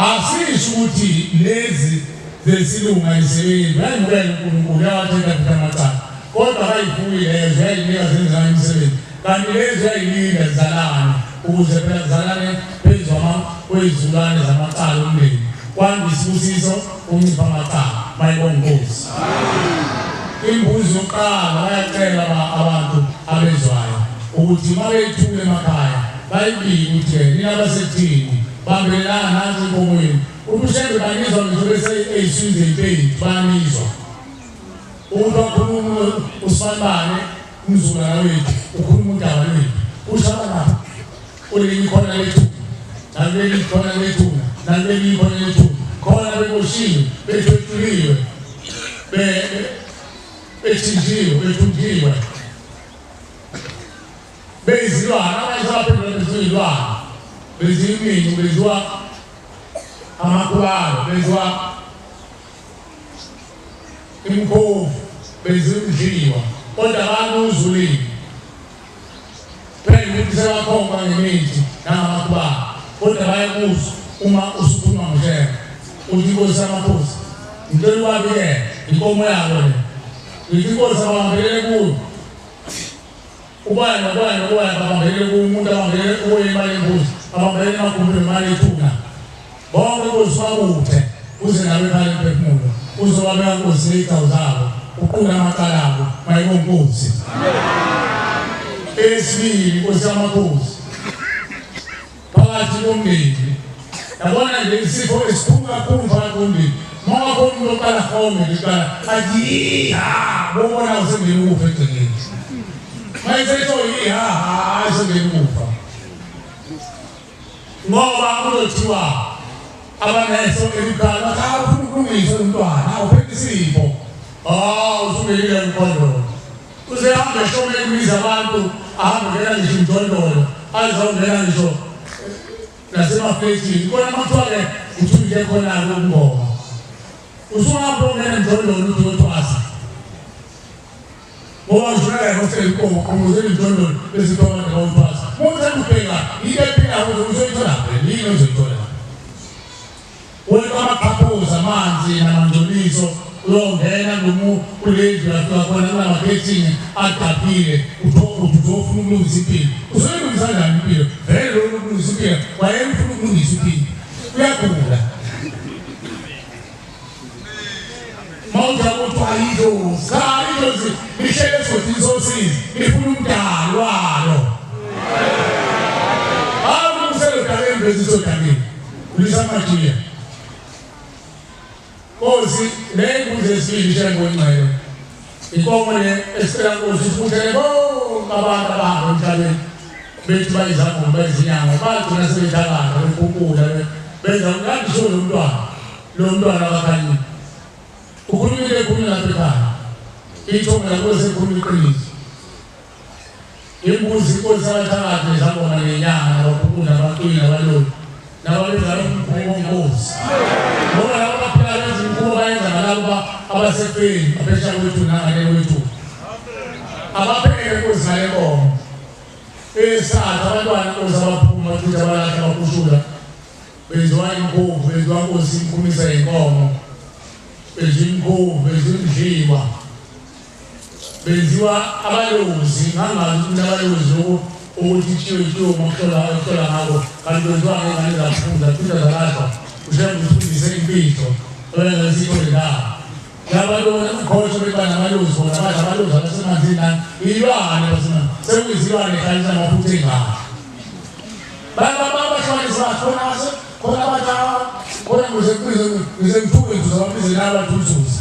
asisho ukuthi lezi zesilunga isebenzi bayibukela uNkulunkulu yawathanda kutamaqala kodwa bayifuyi lezo yayinika zenza imisebenzi kanti lezo yayinika zalana ukuze phela zalane phezulu kwezulwane zamaqala umndeni kwandisibusiso uncipha amaqala mayibonkosi imbuzi yoqala bayacela abantu abezwayo ukuthi mabeyithule emakhaya bayibike ukuthi nina basethini bambelana nathi inkomweni ubushembe banizwa ngisho bese eyisizwe impeni banizwa umuntu wakhuluma usifanibane umzulwana wethu ukhuluma undaba lwethu ushaba lapha ulimi khona lethu naleli khona lethu naleli khona lethu khona bekoshiwe bethwetuliwe bethinjiwe bezilwana abayizaphendula bezilwana bezimini bezwa amakhulalo bezwa imkhovu bezimdliwa kodwa abantu uzulile phela ukuthi sebakhomba ngemithi namakuba kodwa bayakuzwa uma usukhuluma ngishela uthi inkosi yamakhosi ngicela wabi inkomo yabo le uthi inkosi abambelele kuyo ubani abambelele kumuntu abambelele kuyo imali embuzi abambelele emagumbini imali ethuna bonke inkosi bakuthe uze nabe ekhaya emphefumulo uzobabeka inkosi nezigcawu zabo uqula amacala abo mayibonkosi esibili inkosi yamakhosi phakathi komndeni yabona nje isifo esikhulu kakhulu phakathi komndeni uma khona umuntu oqala home liqala athi bobona usengene ukufa egcekeni mayisetho sengene ukufa ngoba uzothiwa abaneso elikhala ufuna ukulungisa umntwana awuphethe isipho usungelile emqondolo usehambe ehlomeni kubiza abantu ahambe ngena ngisho imjondolo azongena ngisho nasemafletini kona amathiwa-ke uthulike khona-ke ukungoma usungahambe ongena emjondolo uthi wethwasa ngoba ngishonala ngosela inkomo ongozela imjondolo bezithoba ngawuthwasa muthanda ubheka yike ephilayo uzoyitholaphi yini uzoyithola wena amaqhaphuza amanzi namangcoliso uyongena kulezi afika khona kunamakhethini adaphile uzofuna ukulungisa impilo uzoyilungisa njani impilo vele lo ukulungisa impilo wayefuna ukulungisa impilo uyagula mawuja ukuthi ayidlozi lihlele esothini sosizi lifuna umdali walo ukusele udaleni bezisodaleni ulisamajia Kosi lenguze esibili njengongcele inkomo le esicela Nkosi ufuthele bonke abantu abahamba emhlabeni bethi bayizangoma bayizinyanga bagcina sebethakala bekunkula benza ngisho lo mntwana akakhanyile ukhulumile khuluma lapha ekhaya ithombe lakho sekhuluma iqiniso imbuzi inkosi abathakathi nezangoma nenyanga nabakhukula nabaqini nabaloli nababenza umkhosi ngoba labo baphila izinkubo bayenza ngalabo abasefeni aphesha kwethu nangale kwethu abaphele inkosi ngale nkomo esatha abantwana inkosi abaphuma futhi abalahla abakushula benziwa inkovu benziwa inkosi imphumisa inkomo benziwa inkovu benziwa indliwa benziwa abalozi ngangazi abalozi ukuthi ithiwe ukuhlola ngako kanti kwenziwa ngengane zaphunda phinde zalahla usefundise impilo oyenza isithole lawo labalona umkhosi bebana abalozi bona badla abalozi abasemanzini nani ilwane basemanzini sekuyizilwane ekhalisa amaphutha engane babahlukanisa khona abadala khona ngisemthubeni uzababize nabo bathi umzuzi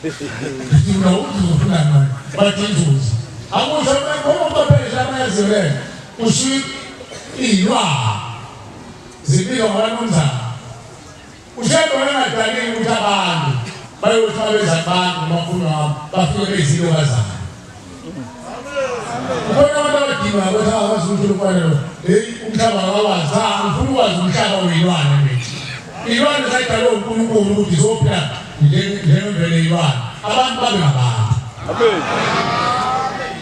ngifuna ukuthi uzofunani manje bathi inzuzi akusho khona ubaphesha abayazileyo ushiya iy'lwane zibizwa ngabanumzana ushebe wengadalile ukuthi abantu bayothi babeza abantu bafuna wabo bafike bezilokazana khona abantu abadinga ukuthi akwazi ukuthi ufanele umhlaba kawazi ufuna ukwazi umhlaba uyilwane mithi ilwane sayidalwe uNkulunkulu ukuthi zophila njengemvelo yilwane abantu babe ngabantu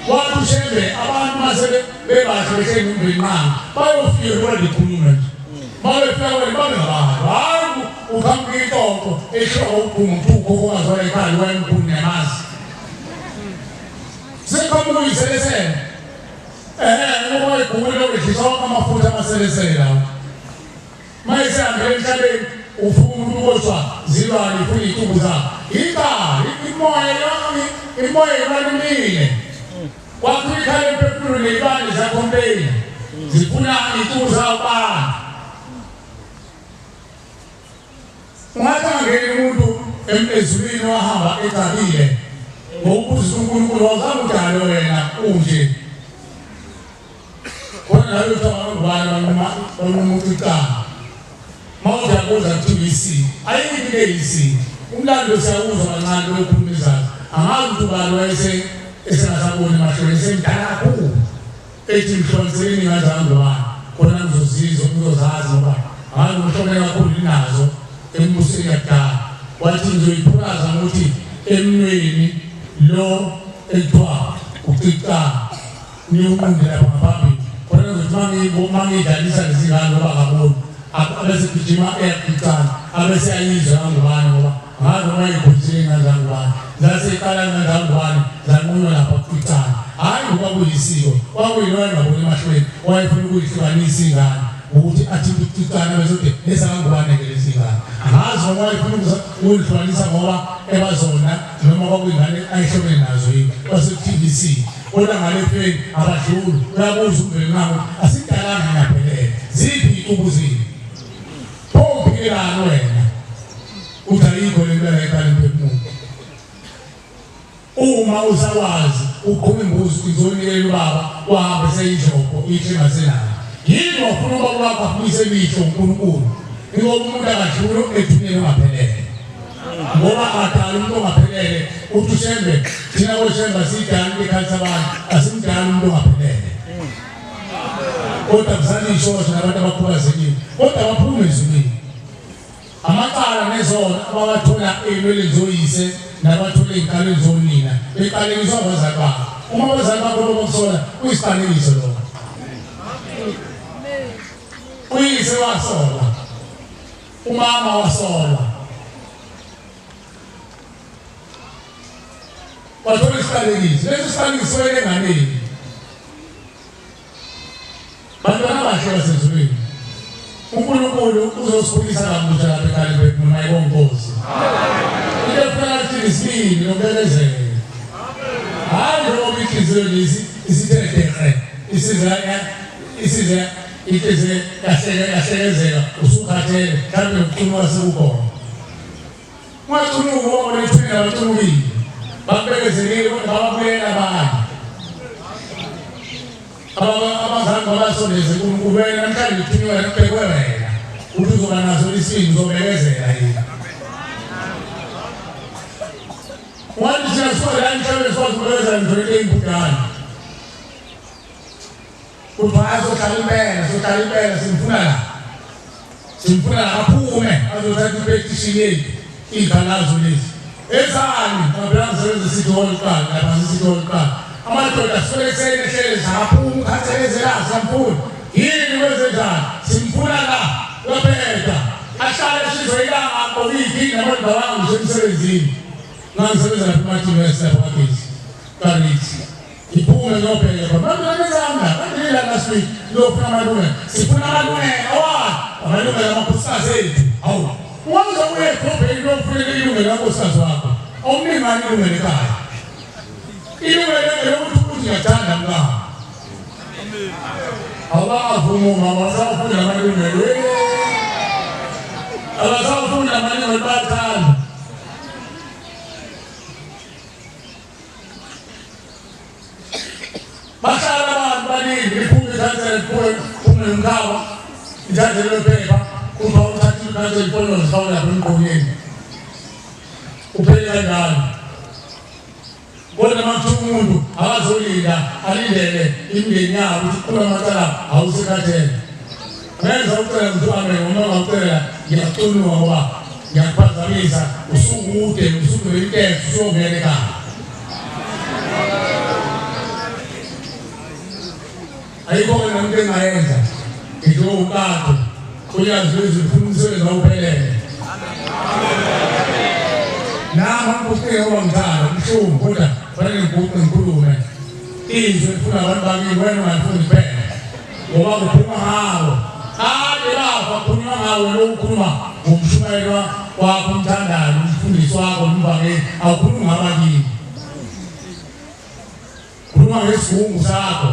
wathi ushebe abantu masebe bebahle behleli umndeni nqanga bayofika kwale likhuluma nje bayofika kwale babe ngabantu hayi ukhamba itopo ehloko uphumuthuko ongazwala ekhaya wayemkhulu nemazi sekhamba uyiselesele ngoba igule lokudlisa wonke amafutha amaselesele lawo mayesihambele emhlabeni ufuna umuntu kodwa zilwane ifuna iy'tubu zakho ikali imoya ibalulekile kwakho ikhala emphefumulweni ney'lwane zakhompeyini zifuna iy'tubu zawo bantu ungathangeli umuntu ezulwini wahamba egabile ngokubuza uNkulunkulu wazama udalo wena unje khona nayo tabangubana bamuntu iqala mawuthi yakuza kuthiwa isiko ayikho ke isiko umlando siyawuzwa kancane wekhuluma izazi angazi ukuthi ubani wayesengasaboni mahlelo esemdala kakhulu ethi mhloniseleni ngazange wani khona ngizozizwa ngizozazi ngoba angazi umhlobene kakhulu linazo embusweni yakudala wathi ngizoyiphulaza ngokuthi emnweni lo ekuthiwa ucicana niyomunde lapha ngaphambili khona ukuthi mangidlalisa lezingane ngoba kaboni abese kujima eyacicana abese ayizwa ngubani ngoba ngazi mayikhulisile ngazangubani zaseqala ngazangubani zanqunywa lapha kucicana hayi ngoba kuyisiko kwakuyilona ngabona emahlweni wayefuna ukuyihlukanisa ingane ukuthi athi kucicana bese uthi lesangubani ngelezi ingane ngazi ngoba wayefuna ukuyihlukanisa ngoba ebazona noma kwakuyingane ayihlobene nazo yini base TVC kodwa ngale pheni abadluli uyabuza umbeli ngako asidalanga ngaphelele ziphi ubuzini phokhelana wena uthayikho lempela ekhaya lemphefumulo uma usakwazi uqhuma imbuzi izonikela ubaba wahambe seyijoko ihle ngasenala yini wafuna ubaba wakho afuyise imihlo uNkulunkulu ngoba umuntu akadluli ethuneni ngaphelele ngoba akadala umuntu ongaphelele uthi ushembe thina koshemba sidala ikhalisa abantu asimdala umuntu ongaphelele kodwa kusalisho nabantu abakhubazekile kodwa baphume ezulwini amaqala nezona ababathola ey'nwele zoyise nabathola iy'nkalo zonina beqalekiswa abazali babo uma abazali bakho bokusola kuyisiqalekiso lokho uyise wasola umama wasola wathola isiqalekiso lesi siqalekiso wele nganeni bantwana bahle basezulwini uNkulunkulu uzosikhulisa kamusha lapha ekhaya lemphefumulo mayibonkosi into efuna thina isibili nokubekezela hayi ngoba inhliziyo lezi isithethe isize inhliziyo yahlekezela usukhathele mhlawumbe ukucunwa sekukhona ungacunuki ngoba nethuni abacunukile bakubekezelile kodwa bababuyela abanye abazali babasondeze kubena namhlanje uthunywa nokubekwe wena ukuthi uzoba nazo isibindi uzobekezela yini wathi thina sifona mhlawumbe sikwazi ukubekezela ngizolete ey'mpukane kuthiwa sohlala impela simfuna la aphume azothatha ipetishini yethu iy'khalazo lezi ezani ngaphela ngisebenza City Hall kuqala lapha City Hall kuqala amadoda sifelekiseni ehlele zaphuma ukhathelezela samfuna yini kwezenjani simfuna la lophetha ahlale sizoyilanga akobiki nabantu babangu semsebenzini ngangisebenza lapha emathini wesipha kwakhizi kanithi iphume lophela abantu banezanga bandila last week lofuna amalungelo sifuna amalungelo amalungelo amakhosikazi ethu hawu ungaze uye ekhobheni lokufuneka ilungelo lankosikazi wakho awumningani ilungelo ekhaya ilungelo lokuthi ngiyathanda mngaka abavuma abasafunda amalungelo abasafunda amalungelo bayathanda bahlala abantu baningi iphume ikhansela kuphume ngikhawa ithathe lephepha uma uthatha ikhansela ifolo zifaka lapha emgqonyeni uphele kanjalo kodwa manje umuntu akazolinda alindele imindeni yabo ukuthi kula macala awusekhathele ngenza ucela ukuthi ame noma ngicela ngiyacunwa ngoba ngiyakuphazamisa usukude usukulentengo usongena ekhaya ayikho nento engayenza ngizo ukade uyazi izifuna umsebenzi awuphelele nama ngikucela wangithanda umhlumu kodwa fanele ngikhulume izwe ifuna abantu bakini wena ungafuni phela ngoba kuphuma ngawo ade lapha kukhulunywa ngawo lokukhuluma ngomshumayelo wakho umthandayo umfundisi wakho umbangeli awukhulumi ngabakini khuluma ngesigungu sakho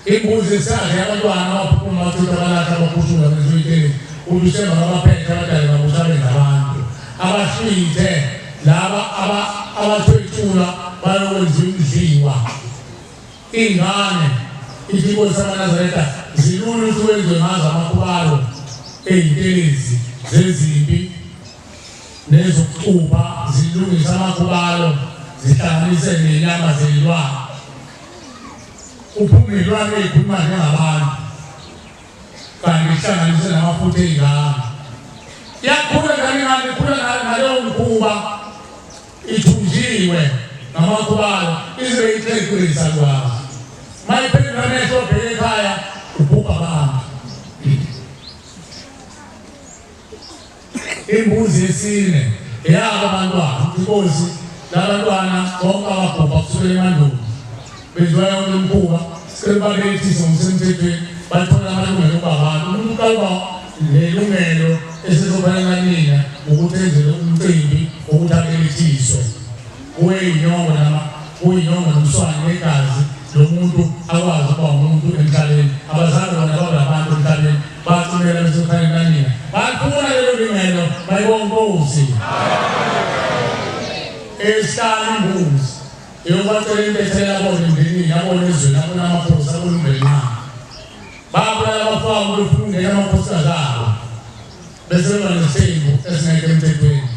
imbuzi sakhe abantwana abaphuma amathutha abalahla abakhushula bezoyiteni udusemba ngabaphethe abadala babusabe ngabantu abahlwithe laba abathwethula bayokwenza imdliwa ingane izibo zamaNazaretha zilula ukuthi wenziwe ngazo amakhubalo ey'ntelezi zezimpi nezokucupha zilungise amakhubalo zihlanganise nenyama zeyilwane uphume ilwane ey'khuluma njengabantu kanti ihlanganise namafutha ey'ngane yakhula kaningani khula ngaleyo mkhuba ithunjiwe ngamakhubalo ize ihlekisa kwazo mayiphendula amehlo obheke ekhaya ubhubha abantu. Imbuzi yesine eyabo abantwana inkosi labantwana bonke ababhubha kusukela emandulo benziwa yonke imikhuba sebabethisa ngomsemthethweni bathola amalungelo okubabantu. Umuntu kaluba lelungelo esizobana nina ukuthi enzele umcimbi ukuthi abelethiswe kuyinyongo nomswane negazi lomuntu akwazi ukuba umuntu emhlabeni. Abazali bona babantu emhlabeni bathumela besokhaya kanina bafuna lelo lungelo bayibonkosi esihlala imbuzi eyobatshela impethela bona emndenini yabona ezweni yabona amaphosa abona umndeni babulala abafana befundela amaphosa zabo bese banesithembu esingekho emthethweni.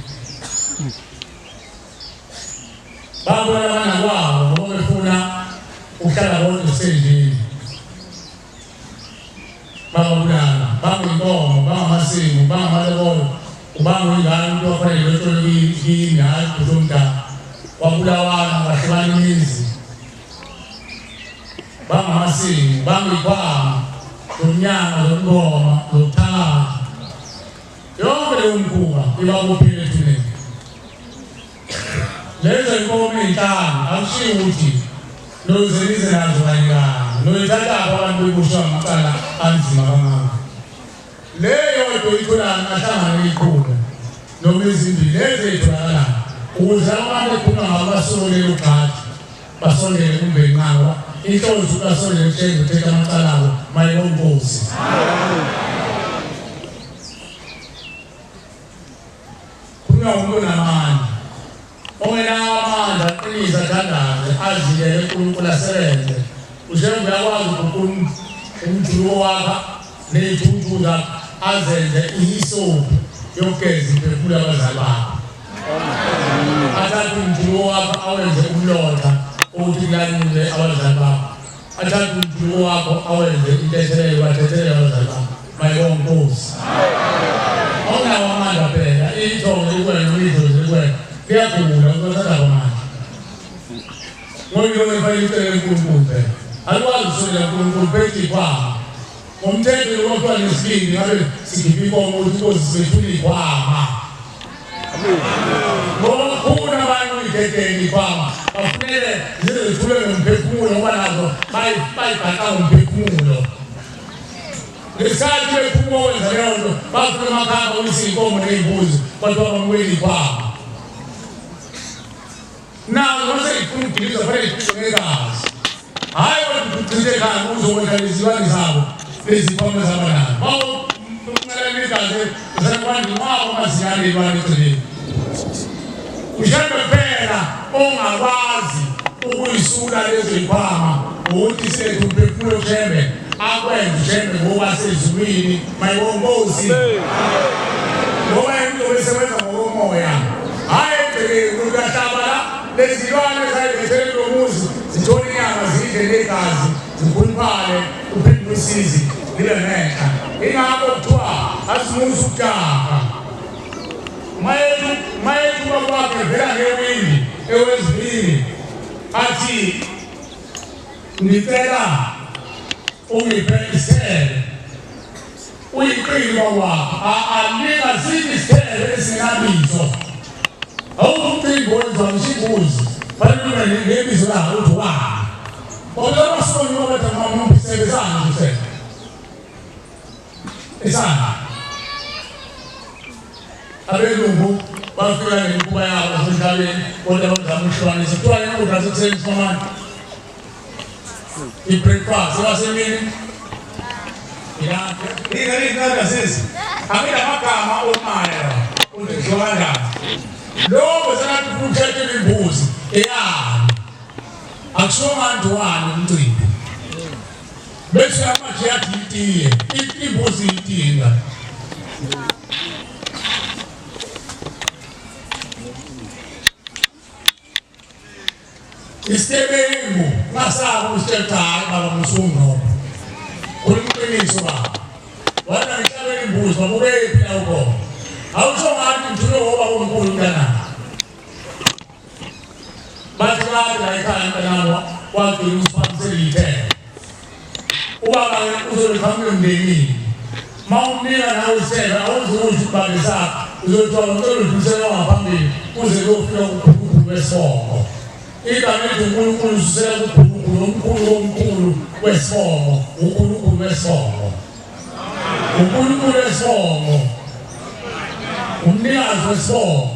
Babulala abana kwabo ngoba befuna ukuhlala bonke esendlini. Babulala bangayinkomo bangamasiko bangamalebolo ubangayingane into afanele lotshole kini hayi kuzomdala wabulawana bahlukana imizi bangamasiko bangayikhwama zomnyanga zomngoma zokuthakatha yonke leyo mkhuba ibakuphile thuneni. Lezo inkomo ey'nhlanu akushiwo ukuthi nozelize nazo kanyekanye noyithatha abantu bebushwa amacala anzima kangaka. Leyo itholana ngahlangana ikhula noma ezimbili lezi ey'tholakalayo ukuze abantu ekhuluma ngabo basondele ugxathi basondele kumbe nqaba inhloso ukasondele kuhlenga uthetha amacala abo mayibonkosi. Kunywa umuntu namandla ongenawo amandla aqinise athandaze azilele uNkulunkulu asebenze ujengoba uyakwazi ukukhuluma umjuluko wakha ney'thuthu zakho azenze ihisophi yokugeza imphefumulo yabazali bakho. Athathe umjuluko wakho awenze umlotha ukuthi kulanyule abazali bakho. Athathe umjuluko wakho awenze intethelelo bathethelele abazali bakho mayibonkosi. Awunawo amandla phela ithongo likwena uyidlozi likwena liyagula ukuthatha kwamandla ngoba yona icele uNkulunkulu phela alukwazi ukusondela kuNkulunkulu phethi ikhwama ngomthetho lokuthiwa nesibindi ngabe sikhipha inkomo ukuthi inkosi sethule ikhwama. Ngoba khona abantu uyidedele ikhwama bafunele zize zithule ngomphefumulo ngoba nazo bayibhaqa ngomphefumulo. Ngesikhathi bephuma wenza leyo nto bafuna amakhamba uyise inkomo ney'mbuzi bathiwa bamukeli ikhwama. Nazo mase ifuna ukugilizwa fanele iphuzwe ngegazi hhayi kodwa ucithe ekhaya uzokwenza lezilwane zabo lezikhwama zabanazo bawuncela igazi zakwandi wabo amazinyane ey'lwane eceleni. Mhlambe phela ongakwazi ukuyisula lezo y'khwama ukuthi sethu umphefumulo mhlambe akwenze mhlambe ngokwasezulwini mayibonkosi ngoba into besebenza ngokomoya hhayi egcekeni kuyahlabala lezilwane zayibethele lomuzi zithole inyama zidle negazi zikhuluphale uphinde usizi libe menhla. Ingakho kuthiwa asimusa ukujaha mayethuba kwakhe vela ngewindi ewezibili athi ngicela ungiphe isithelo uyiqile kwakho anika zini isithelo esingenabizo. Awumcimbi wenziwa ngisho fanele ube nebizo lawo uthi wani kodwa abasoni babatha mamampisebezana nje esana abelungu bafika nemikhuba yabo emhlabeni kodwa bazama ukuhlukanisa kuthiwa ukudla sekuseni somani i-breakfast ebasemini ingalinkanda sisi amila amagama omaya uzenziwa kanjani lokho sengathi ufuna ukuthetha imbuzi eyani akusho manje wani umcimbi bese amanje yathi itiye imbuzi itinga istebengu ngasaba usithethayo baba musungo uliqiniso baba wena ngihlabela imbuzi babukephi la ukhona awusho ngani ngithuke ngoba uNkulunkulu mntana bathi bathi la ekhaya mntana wagcina usiphanisele ithemba ubaba uzolifamile emndenini mawumnika nawe isebe awuzukuthi ubale sakho uzothola uzoludlulisela ngaphambili kuze kuyofika kukhulukhulu wesibongo igama elithi uNkulunkulu ususela kukhulukhulu omkhulu wesibongo uNkulunkulu wesibongo uNkulunkulu wesibongo umnikazi wesibongo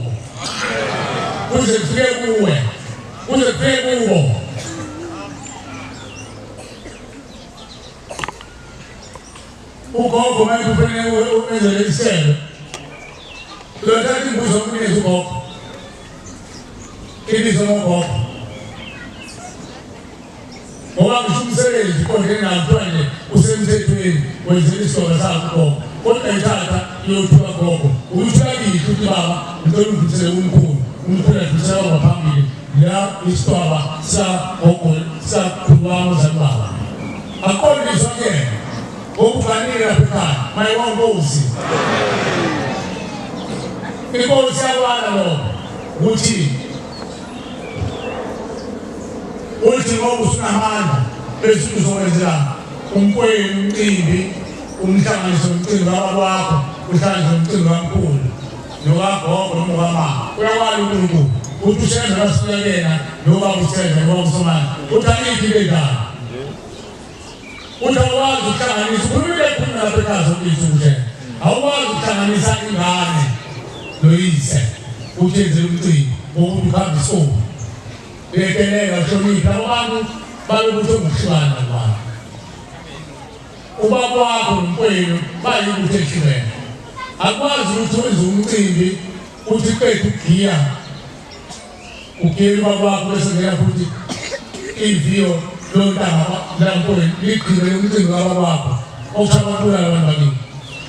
kuze kufike kuwe kuze kufike kubo ugogo manje kufanele uenzele isebe lothatha imbuzo kunikeza ugogo ibizo ngogogo ngoba ngisho umsebenzi konke namhlanje usemthethweni wenzela isoka sakho ugogo kodwa ithatha iyothuka gogo uyithuka kithi uthi baba ngicela ungidlulisele umkhulu adlulisela ngaphambili la isitwaba sagogo sakhulu wami ozalibaba aqondiswa ke okufanele lapha ekhaya mayiwongozi inkosi yakwana lo ukuthi uthi ngoba usunamandla bese uzowenzela umkwenu umcimbi umhlanganiso umcimbi wakwakho uhlanganise umcimbi kaMkhulu nokagogo nomama uyakwala uNkulunkulu uthi usenze lasikuyena noba usenze ngoba usomandla uthi angithi bedala utawwazi ukuhlanganisa ukhulumile khona lapha ekhaya sokuthi awukwazi ukuhlanganisa ingane noyise uthenzele umcimbi wokuthi uhambe isonto lekelela hlonipha abantu balokuthe ngokuhlukana kwabo ubaba wakho nomkwenu bayikuthi ehlukene akwazi ukuthi wenze umcimbi uthi qedwe ugiya ugiyela ubaba wakho bese ngena futhi iviyo lontanga lamkwenu liqhibele umcimbi kababa wakho okuthakabula abantu bakini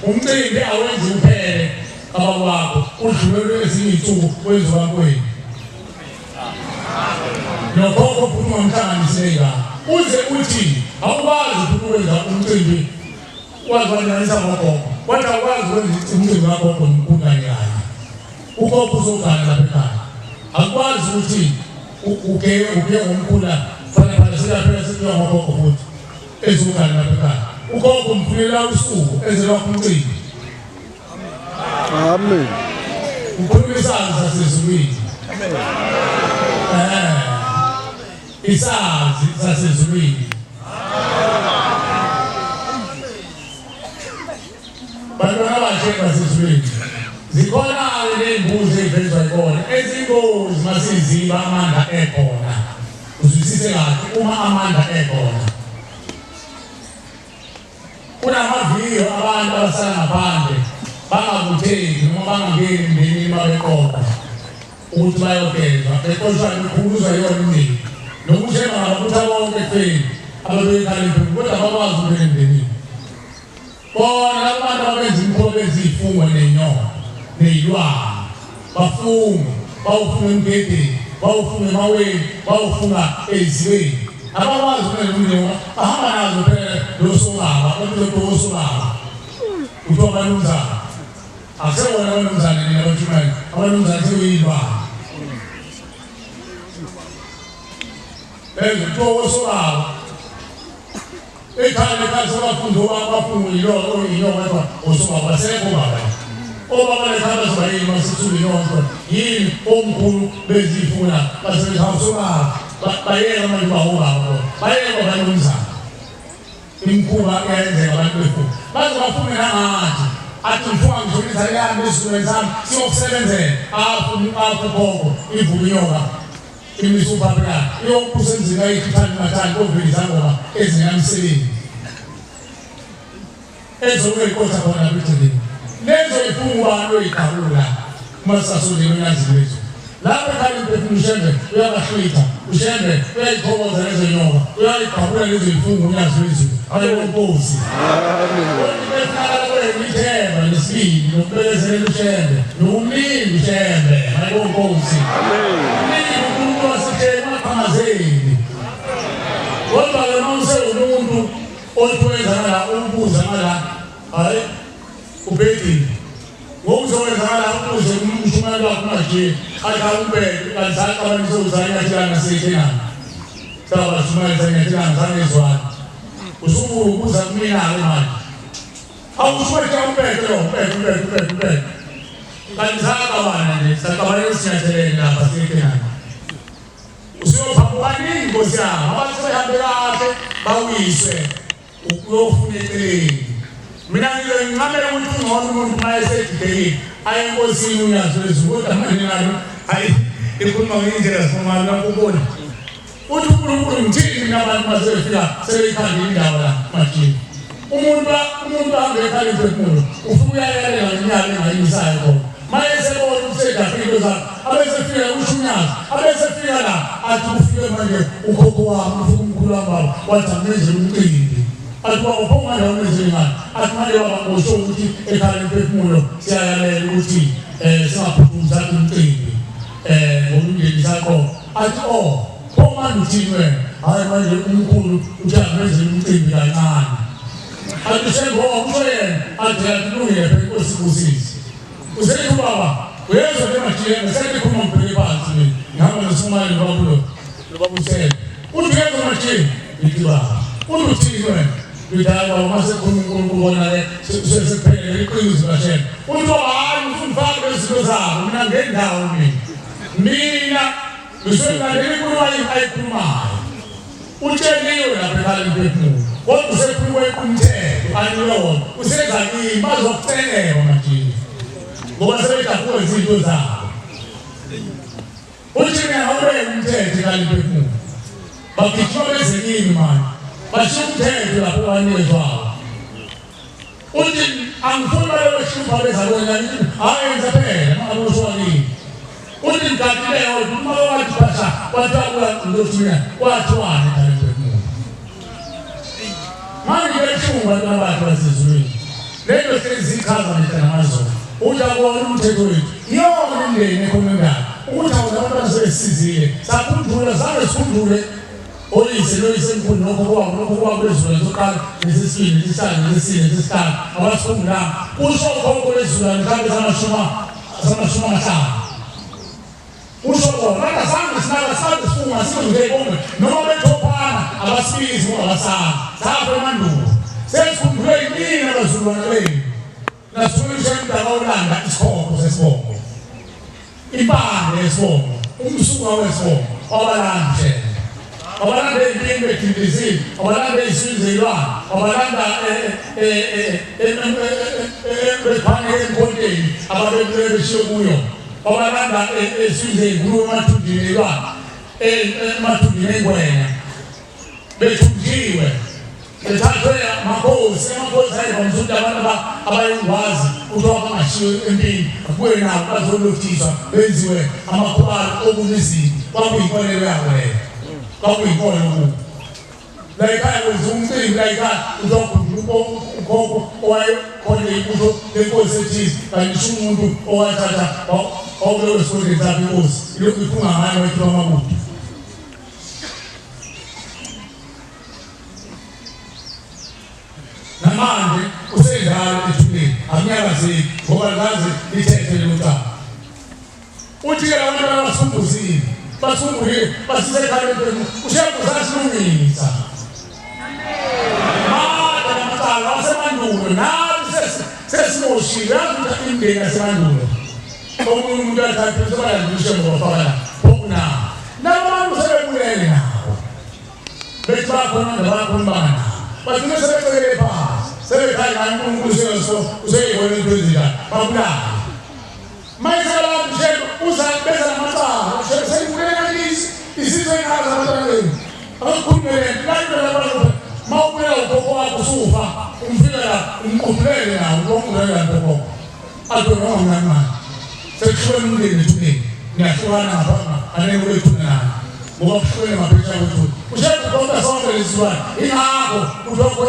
umcimbi awenzi uphele kababa wakho udlulelwe ezinye iy'nsuku wenze kaMkhulu nokhokho futhi ungamhlanganisela uze uthi awukwazi ukuthi wenza umcimbi wazwanyanisa ngogogo kodwa awukwazi wenza umcimbi kagogo nomkhulu kanye ugogo uzogana lapha ekhaya akwazi ukuthi uke ngomkhulu fanele phela siya ngogogo futhi ezogana lapha ekhaya ugogo umfunela usuku enzelwa umcimbi amen ukhuluma isazi sasezulwini amen isazi sasezulwini bantwana abahle basezulwini zikhona-ke ney'mbuzi ey'vezwa yikona ezimbuzi masiziba amandla ekhona uzwisise kahle uma amandla ekhona kunamaviyo abantu abasala ngaphandle bangakutheki noma bangangeni emndenini babeqoqa ukuthi bayogezwa beqoshwa bekhuluzwa yona imini nokuthi engabakuthi abonke ekufeni ababekhala emphini kodwa bakwazi ukubeka emndenini bona abantu abenza imikhobo eziy'fungo ney'nyongo ney'lwane bafunge bawufunga emgedeni bawufunga emaweni bawufunga ey'ziweni abakwazi ukumele umndenini bahamba nazo phela losobaba omuntu osobaba kuthiwa abanumzana akusewona abanumzane nina abatshumayo abanumzane sekuyilwane kuthiwa osobaba ekhaya sebafundi abafunga inyongo osobaba basekho baba obaba lekhaya bazobayini basithula inyongo yini omkhulu bezifuna basebehasobaba bayeka manje bahobaba bayeka abanumzane imikhuba eyenzeka abantu befuna baze bafunge nangathi athi ngifunga ngizolisa yami esizulweni sami siyokusebenzela apho gogo ivuka inyoka imisuphaphela iyokuphusa emzini ayikhiphani mathani kovelisa ngoba ezinamisebenzi ezokuyikotha khona kwetheleni lezo ifunga ubani oyiqabula uma sisasondela onyanzini wethu lapho ekhaya imphefumulo ushembe uyabahlwitha ushembe uyayikhoboza lezo nyoka uyayiqabula lezo ifunga unyazi wethu ayonkosi ithemba nesibili nokubekezela ushembe nokumlinda ushembe ayonkosi uNkulunkulu wasihleli maqhamazeli kodwa-ke uma usewumuntu othi wenza ngala umbuza ngala hayi ubhedile ngokuzowenzakala ukuze umshumela wakho manje akhawumbe kanjalo abantu uzayithana sithena sawa shumela sithena sanezwana usubuza kumina ke manje awushwethe umphethe lo umphethe kanjalo abana nje sakabale sinyathele lapha sithena usiyophamukani ingozi yabo abantu sebehambe kahle bawiswe ukuyofuna eceleni mina ngincamela ukuthi ngone umuntu mayesedidekile ayenkosini uyazi kodwa manje nalo hayi ikhuluma ngendlela zifumana ukubona uthi uNkulunkulu ngithini nabantu basefika sebeyikhanda indawo la manje umuntu ahambe ekhaya emphefumulo ufika uyayelela ngeminyaka engayisayo khona mayesebona usedafika zakhe abesefika ushunyaza abesefika la athi ufike manje ukhokho wami ufike umkhulu wami wathi amenze umcimbi athi waphuma la umezingana athi manje wabangosho ukuthi ekhaya emphefumulo siyayalela ukuthi singaphuthuza umcimbi ngomndeni sakho athi phuma uthini hayi manje umkhulu uthi amenze umcimbi kancane athi sengokusho yena athi akulungile phela inkosi kusisi usethi baba uyezwa ke manje sethi khuluma mbheke phansi mina ngihamba noSumayeli baba usele uthi uyezwa manje ithi baba uthini wena Bidala mase kuNkulunkulu bona le sesephelele iqiniso kahle. Uthi hayi ufundifaka bezinto zabo mina ngendawo mina ngisebenza inkulumo ayikhulumayo. Utsheliwe lapha ekhaya emphefumulo. Kodwa usekhulume kumthetho anilona. Usenza kimi bazokuceleka manje. Ngoba sebejaqule izinto zabo. Uthi mina awubeke umthetho ekhaya emphefumulo. Bagijima bezekini manje. Bashumthetho lapho banezwayo uthi angifuni baleshupha bezabona hayi yenza phela maboswani uthi ngikathileyo uma wathi phasha wathi ndothina wathi wani kalempumulo manje beshunga nabantu basezulwini lento sezichaza njengamazolo uthi akubona umthetho wethu yona indlela ekhonengana ukuthi abantu basesizile sakudlula zange sikudlule oyise loyisenkulu lokho kwabo lezulu zoqala nesisini nesisane nesine nesithathu abasifunda kusho khokho lezulu mhlambe samashuma amahlanu kusho khona zange sifunga singe konke noma bethophana abasibizi abasana sapho emandulo sesikhumbule yini abazulwana benu nasifundiswa indaba olanda isikhoko sesibongo impande yesibongo umsuka wesibongo obalanje abalanda impilo etindizini abalanda isizilwane abalanda bephane emkhonteni ababebeshiye kuyo abalanda esizini kuyo emathunjini elwane emathunjini engwenya bethunjiwe bethathwe amakhosi ayibamsuthi abantu abayingwazi ukuthi abangashiwe empini kuye nabo bazolothiswa benziwe amakhwalo okunezinto kwakuyinkolelo yabo leyo kwakuyinkolelo kubo layikhaya kwenza umcimbi layikhaya uzokhumbula ukhokho owayekhona ibuso lenkosi ethize kanti isho umuntu owathatha okuleyo esikhondeni sakhe inkosi ilokhu ifunga ngayo wethiwa amabudo namanje usendala ethuleni akunyakazeli ngoba lazi lithethe lomntana uthi ke abantu abasumbuzile basumbulile basisekhaya empini ushakuzasilungisa mada namacala wasemandulo nathi sesimoshile yazi indeni yasemandulo omunye umuntu athathe sebalandishe ngofakala okunabo nabantu sebebulele nabo bethi bakhona nabakhulumana bagcine sebecekele phansi sebekhaya ngani uNkulunkulu useyibona into ezinjani babulala mayisalabantu nje uzabeza namacala seyibulele ngalisi isizwe ingazi abantwana benu akukhulumele lanto labantu mawubuyela ukhokho wakho usufa umfika la umqhubulele nawo ukhulumele lapho alibona ngani sekuhlweni umndeni thuneni niyahlukana ngapha aneke wethunana ngoba kuhlweni maphesha wethu ushaya konke sonke lesizwana ingakho udokho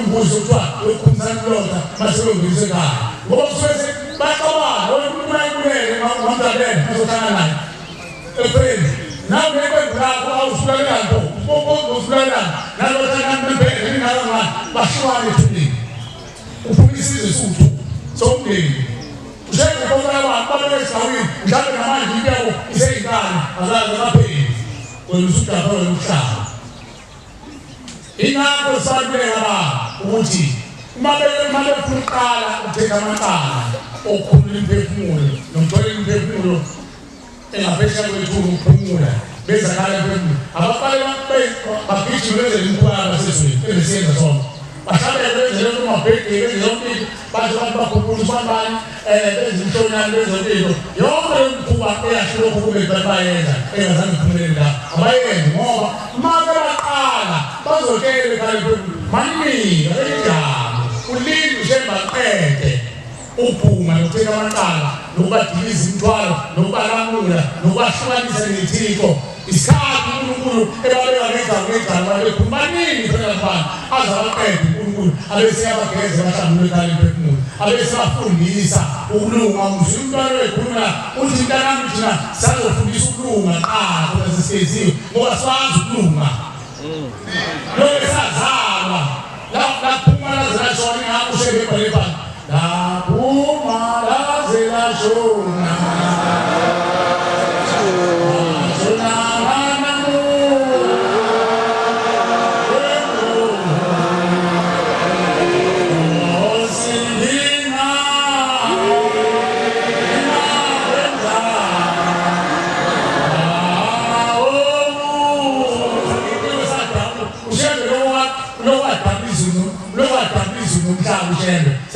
imbuzi kuthiwa ekhumsana lota masebenzise ekhaya ngoba kusuke baqabana umuntu ayibulele ngamdabeni azohlala naye efreni nawe nekwenzakho awusulalana nto usulalana nalothana mbele ningakangani bashwane thuneni uphuma isizwe suthu somndeni esawini mhlawumbe namanje impilo iseyingane azazi amapheli wena usudapha wena umhlaba ingakho sibaluleka baba ukuthi uma befuna uqala ukuthetha amacala okukhulula imphefumulo nomthola imphefumulo engaphesheya kwethuba ukuphumula bezakala imphefumulo abaqale bagijime benzele imkhwala basezweni ebesiyenza sonke bahlale benzele kumabheki benze yonke into bathi abantu bakhuphula usibambani benze imhlonyane bezempilo yonke imikhuba eyahluka kube bayenza engazange iphumelele la abayenzi ngoba uma baqala bazotshela ekhaya imphefumulo maninga enjalo ulinde ushembaqede uphuma nokuthetha amacala nokubadiliza imithwalo nokubalamula nokubahlukanisa nethixo isikhathi uNkulunkulu ebabeka ngegama bekhuluma nini phela abantu azabaqede uNkulunkulu abeseyabageza bahlambulule ekhaya imphefumulo abesebafundisa ukulunga umzwe umntwana wekhuluma uthi mntanami thina sizofundisa ukulunga kodwa sesigeziwe ngoba sibazi ukulunga lokho sazalwa laphuma lazela shona ingakho ushebebhale phansi laphuma lazela shona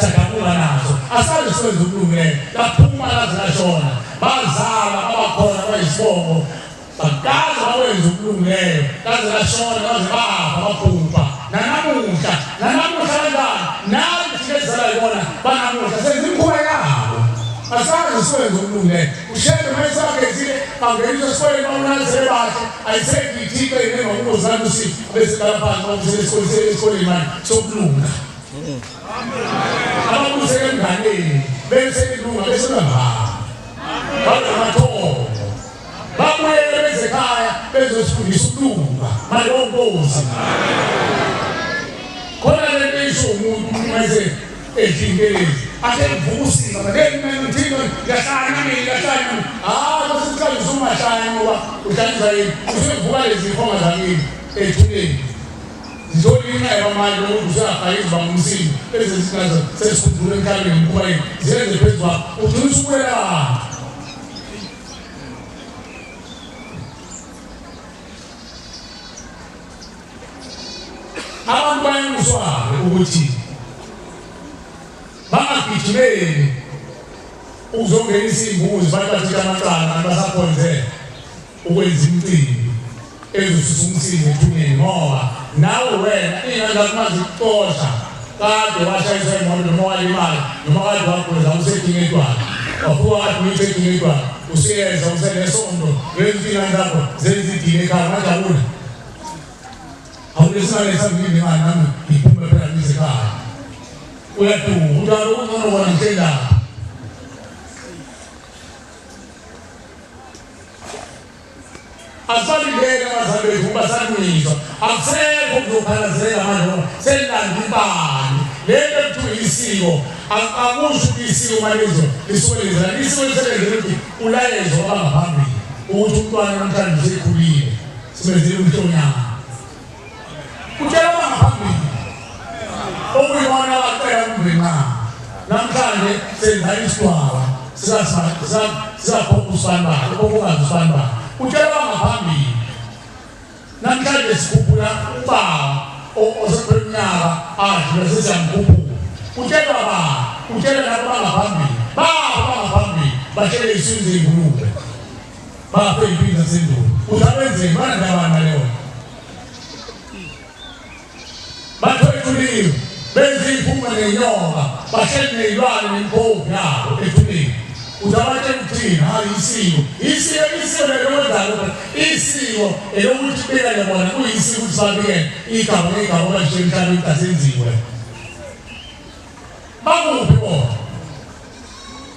sakabuka nazo asazi siwenza ukulungela laphuma lazela shona bazala abakhona bayisibongo bakaza bawenza ukulungela lazela shona baze bafa baphupha nanamuhla kanjani nathi sizala yona banamuhla senza imikhuba yabo asazi siwenza ukulungela ushebe mayesagezile angeniswa esikoleni bawunazele bahle ayisekithike ngokubuzana usipho bese laphansi bawusele esikoleni manje sokulunga ababuzeke emnganeni beselunga beselahamba bazamathobo babuye bezekhaya bezosifundisa ukulunga manje onkosi khona lento isho umuntu mase edingelezi asevukusiza balemena uthini ngahlanya basikhali usumahlanya ngoba uhlanyisa yini usevuka lezi khoma zakini ethuleni zolina yamanje ukuzafayizwa bangumsini bese sikaza sesikudlule emhlabeni kuba ziyenze phezulu uthi usukwela abantu bayemuswa ukuthi bangagijimeli uzongenisa imbuzi bathi amacala basaphonzela ukwenza imicimbi ezosusa umsini ethuneni ngoba nawe wena ingazakumazi ukuxosha kade washayisa imoto noma walimali noma kade wagula usedinga etwala wafuka kade uyisedinga etwala usiyenza usenesonto ngempilo zakho zenza idini ekhaya majabula awulesimali esambili imali nami iphume phela ngisekhaya uyaduka utalo uzobona ngitshela asalilele abazali bethu basalunyiswa akusekho ukuzokhalazeka manje selilanda ibani lento kuthiwa isiko akusho ukuthi isiko malezo lisuke lenzela isiko lisebenzela ukuthi ulayezo abangaphambili ukuthi umntwana namhlanje usekhulile sibenzile umhlonyana utshela abangaphambili okuyibona abacela umndeni namhlanje senza isidwaba sizakhokha usifanibani okungazi usifanibani utshela abangaphambili namhlanje sikhuphula ubaba osekhuleminyaka adlule sesiyamkhuphula utshela labo abangaphambili abangaphambili batshele isizwe zey'ngulube bafe iy'mpilo zasendulo uzabenzeni banandaba naleyo bathwethuliwe benza iy'phuma ney'nyoka bahleli ney'lwane nempovu yabo ethulile uzabatshela ukuthina hayi isiko lelokwenzayo isiko elokuthi bikele bona kuyisiko ukuthi babikele igama ngegama okanje emhlabeni kasenziwe bakuphi bona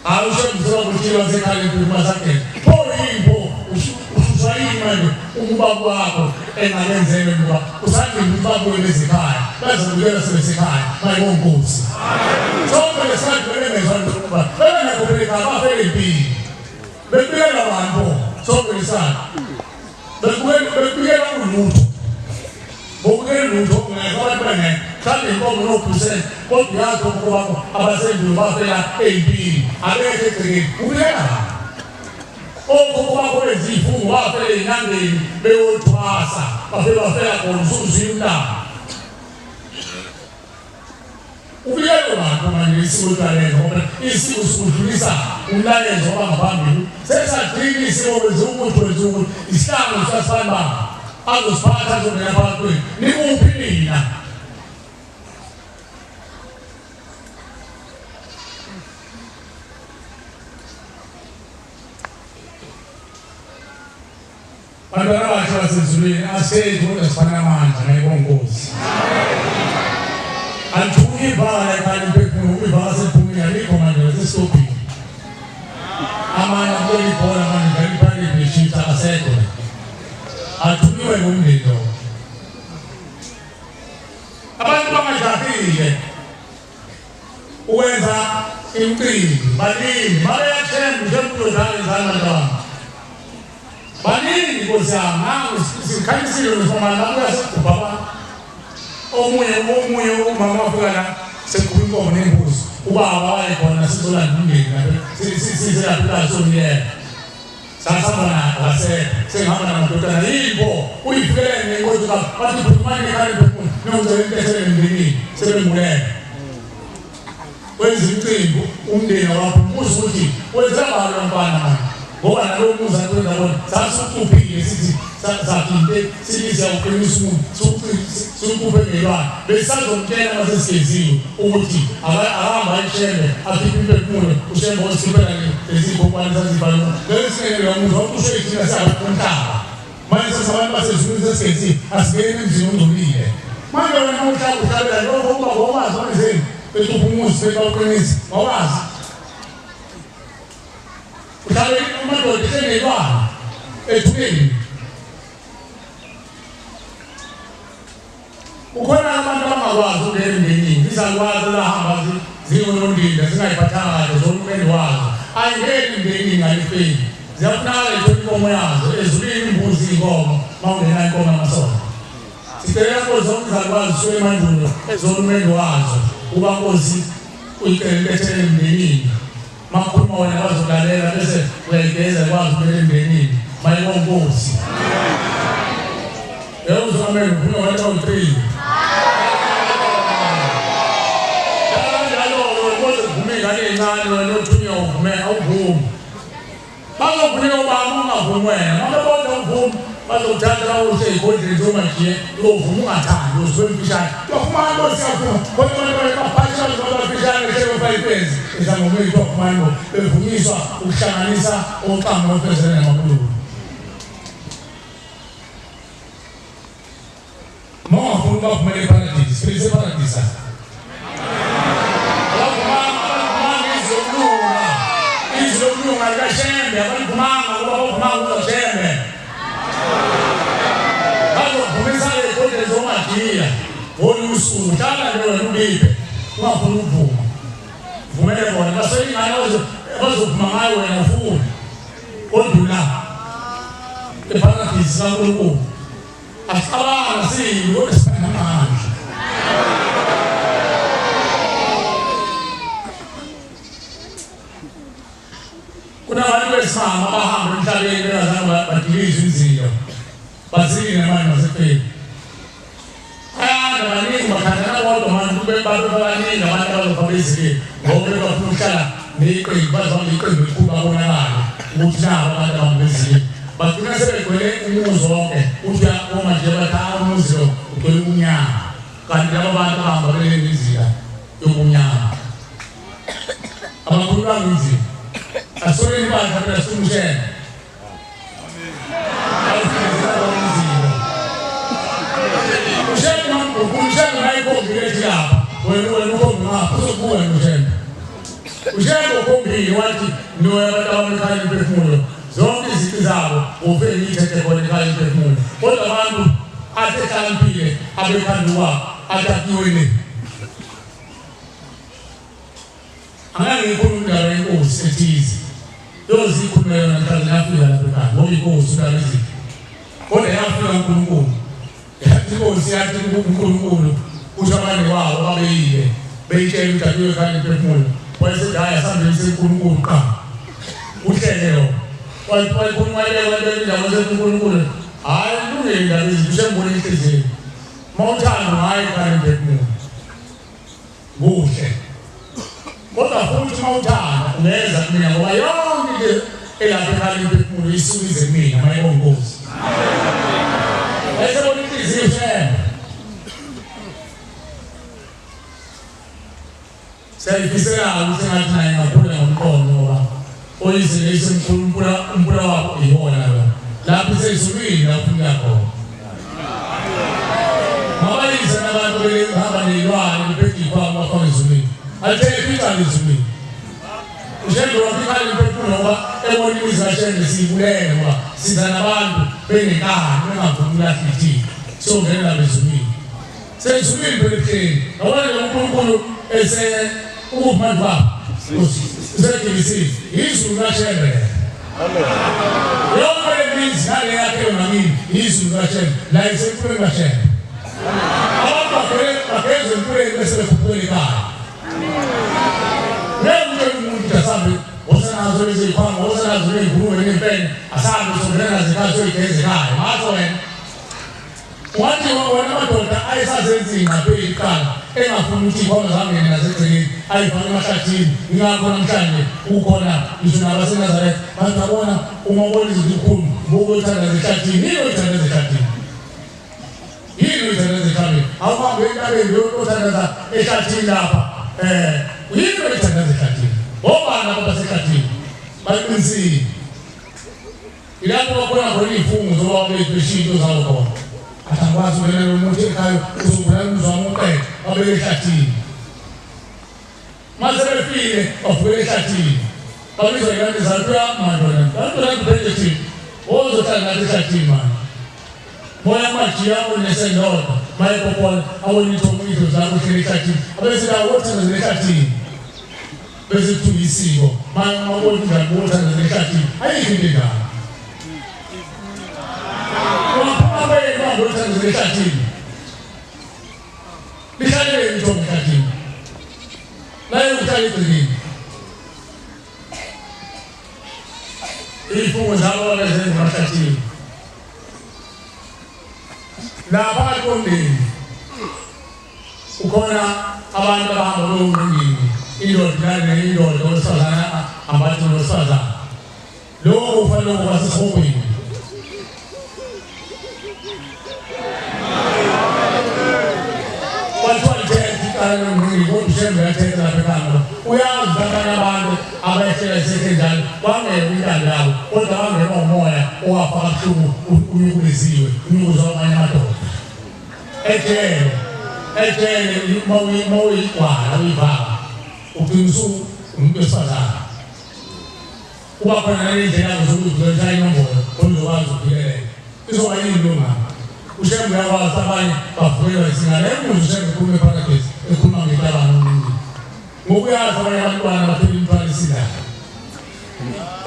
hayi ushebenzela ukuthi wasekhaya empilo masakhe pho yimbo ususwa yini manje ukuba kwakho engakenzelwe ngoba usandile babuye bezekhaya bazobuyela sebesekhaya bayibonkosi sonke lesikhathi belemezwa ukuba bengakho beka bafele impilo bebuyela abantu sokulisana bebuyela ulutho bokuyela ulutho ngabantu bane mhlawumbe inkomo no-percent kodwa yazi ukuba abasendulo bafela ey'mpini abekho egcekeni ubuyela okuba kwenza ifungo bafela ey'nyangeni beyothwasa bafela khona usuzwile umntana ubuyela abantu manje isiko likalenza ngoba isiko sikudlulisa umlayezo wabangaphambili sesadinga isiko kwenza ukuthi isihlangu sasifana azosiphatha azongena phakathi kwenu nikuphi nina bantwana basho basezulwini asethi kodwa sifana amandla ngayikonkosi Antuni ibhala ekhaya imphefumulo ibhala sephumile alikho manje sesitopini amanye akule ibhola manje ngaliphali beshitha asekho athuniwe ngumndeni lo abantu bangajahile ukwenza imicimbi baningi bayathemba njengomuntu odlala izandla baningi nkosi yami nangu sikhanyisile nofumana nakuya sekugubha abantu omunye umama wafika la sekugubha inkomo nembuzi ubaba wayekhona sizolanda umndeni lapha sisiyaphi somyela sasabona sengihamba namadodana yipho uyifikele ngenkosi bathi phumani ekhaya phefumulo nokuzela intesele emndenini sebemulele wenza imicimbi umndeni wakho ubuze ukuthi wenza balo mfana manje ngoba nalo muza kwenza bona sasukuphile sithi saphinde sibiza uqinisa umuntu sokuphe ngelwana besazomtshela masesigeziwe ukuthi ahamba ayishembe akhiphe imphefumulo ushembe osipela lezibhokwane zazibhalwa lesinele umuntu wakusho ithina sabakuntaba manje sabantu basezulwini sesigeziwe asigene emzini ongcolile manje wena uhlala uhlalela lokho ukuba ngokwazi wenzeni betupha umuzi bekawuqinisa ngokwazi uhlale amadoda esenelwana ethuleni ukhona abantu abangakwazi ukungena emndenini izalukwazi lahamba zingonondinda zingayiphathanga kahle zolumeni wazo ayingeni emndenini ngalifeni ziyafunakala ithole inkomo yazo ezulwini imbuzi iy'nkomo uma ungena inkomo yamasonto sicela nkosi zonke izalukwazi zisuke emandulo ezolumeni wazo uba nkosi uyicelelethele emndenini makhuluma wena bazolalela bese uyayigeza kwazi ukubela emndenini mayikonkosi uzamele ufuna wena u-3 ngane encane wena othunywa uvume awuvumi bazofuneka ubaba ungavumi wena mabebona uvumi bazokuthatha bawuse ey'godleni zomajiye uyovuma ungathandi uzibe mfishane uyafumana nkosi yavuma kodwa abantu baphathisha babafishane sebefayipezi ezangomeyithu wafumana ngo bevunyiswa ukuhlanganisa oxanga bafezele namakhululu ma ungafuni ubavumele eparadisi siphelise eparadisa izolunga likashembe abalivumanga kuba bavumanga uzashembe bazovumisa ley'godleni zomajiya ngolusuku hlala nje wena ubiphe ungafuni ukuvuma vumele bona baseyingane bazovuma ngayo wena ufuni kodwa eparadisi kaNkulunkulu asicabanga siyibo kodwa sibanamandla kunabantu besimama abahamba emhlabeni bengazange badilize inzilo bazile manje basefeni ayanda baningi bakhandana kodwa manje babe baningi abantu abazofa bezileni ngoba bebafuna ukuhlala neqembu bazama iqembu elikhulu babonakale ukuthi nabo abantu abantu bezileni bagcina sebegcwele umuzi wonke uthi uma nje bathatha umuzi lo ugcwele umnyama kanti labo bantu bahamba belemizila yobunyama abakhuluma nginzima asoleni bandla phela sumshene ushene ushene nayikhombi lethi lapha wena ukhombi ngapha uzokuwa ushene ushene ukhombile wathi niwe abantu abamekhaya imphefumulo zonke izinto zabo uvele ngiyithethe khona ekhaya imphefumulo kodwa abantu athi ehlakaniphile abekhanda kwabo atakiwele angeke ngikhona indaba yenkosi ethize yozikhulumela namhlanje yafika lapha ekhaya ngoba inkosi uNdabezitha kodwa yafika uNkulunkulu yathi inkosi yathi uNkulunkulu kusho abanye wabo babeyile beyitshela ukuthi akuyo khanye imphefumulo wayesethi hhayi asambeni uNkulunkulu qha uhlelo wayikhuluma indaba zeNkulunkulu hhayi kulungile Ndabezitha usembona inhliziyo mawuthanda hhayi khanye imphefumulo kuhle kodwa futhi mawuthanda ungeza kumina ngoba yonke into elapha ekhaya imphefumulo isukize kumina mayibonge inkosi ayisebona inhliziyo shembe siyayifisela ukuthi ngathi naye ngakhula ngomqondo ngoba oyise umpula wakho ihona lapho iseyisukile lapho umya khona mabayise nabantu behamba neyilwane bephethe iy'khwama bafaka ezulwini alithele phithane ezulwini ushembe wafika imphefumulo ngoba ebona imizwa shembe siyibulele ngoba siza nabantu benekani bengavumi ulahla ithini siyongena lapha ezulwini seyisukile phela ebuhleni ngabona lo uNkulunkulu ukuphi manje baba usedingisile izulu lashembe yonke lemizi ngale yakhe ngamini izulu lashembe la isempulweni lashembe abantu bageze empulweni bese bekhuphukela ekhaya ngeke umuntu asambe osanazo lezi y'khwama osanazo ney'nkulumo ney'mpene asambe usongena nazo ekhaya soy'geze ekhaya maso wena wathi wona amadoda ayesazenzini ngapheli iqala engafuni ukuthi iy'khwama zangene nasegcekeni ayifake emahlathini ingakho namhlanje kukhona ngisho nabaseNazaretha bathi babona uma ubona izinto ikhulu ngoku oyithandaza ehlathini yini oyithandaza ehlathini yini oyithandaza ehlathini awuhambe entabeni oyothandaza ehlathini lapha yini oyithandaza ehlathini obani labo basehlathini baqinisile ilapho bakhona khona iy'fungo zoba beshinto zabo khona atangwazi ukwenela umuntu ekhaya uzokubulala umzwamo uqeda abeke ehlathini mase befile bavukela ehlathini babizwa ikanti zalikuya madona bantona kuphethe thini ozohlala nathi ehlathini manje moya majiya unesendoda mayepopola abona ithomuyitho zakho uhlele ehlathini abesela wothandazela ehlathini bese kuthuka isiko mabona indawo wothandazela ehlathini ayikho into enjalo ngothandazela ehlathini lihlalele ithombe ehlathini naye uhlala egcekeni iy'fungo zabo babezenza emahlathini lapha eqondeni ukhona abantu abahamba lowongqingini indoda nale indoda owesifazane ambathi nowesifazane lokho kufanele ukuba sesihogweni Ushembe yathetha lapha ekhaya uyazi abanye abantu abayehlela isethenjalo bangene intando yabo kodwa bangena umoya owafaka buhlungu unyukuliziwe unyukuza abanye amadoda ejele mawuyigwala uyivaka uqinisa umuntu wesifazane kuba khona nalendlela zokuziletha inombolo oluzokwazi ukuphilelela izoba yini longama ushembe yakwazi abanye bavukela isingane emuzi ushembe kume phakathi ekhuluma ngetabana omningi ngokuyazi abanye abantwana baphela imithwalo esidala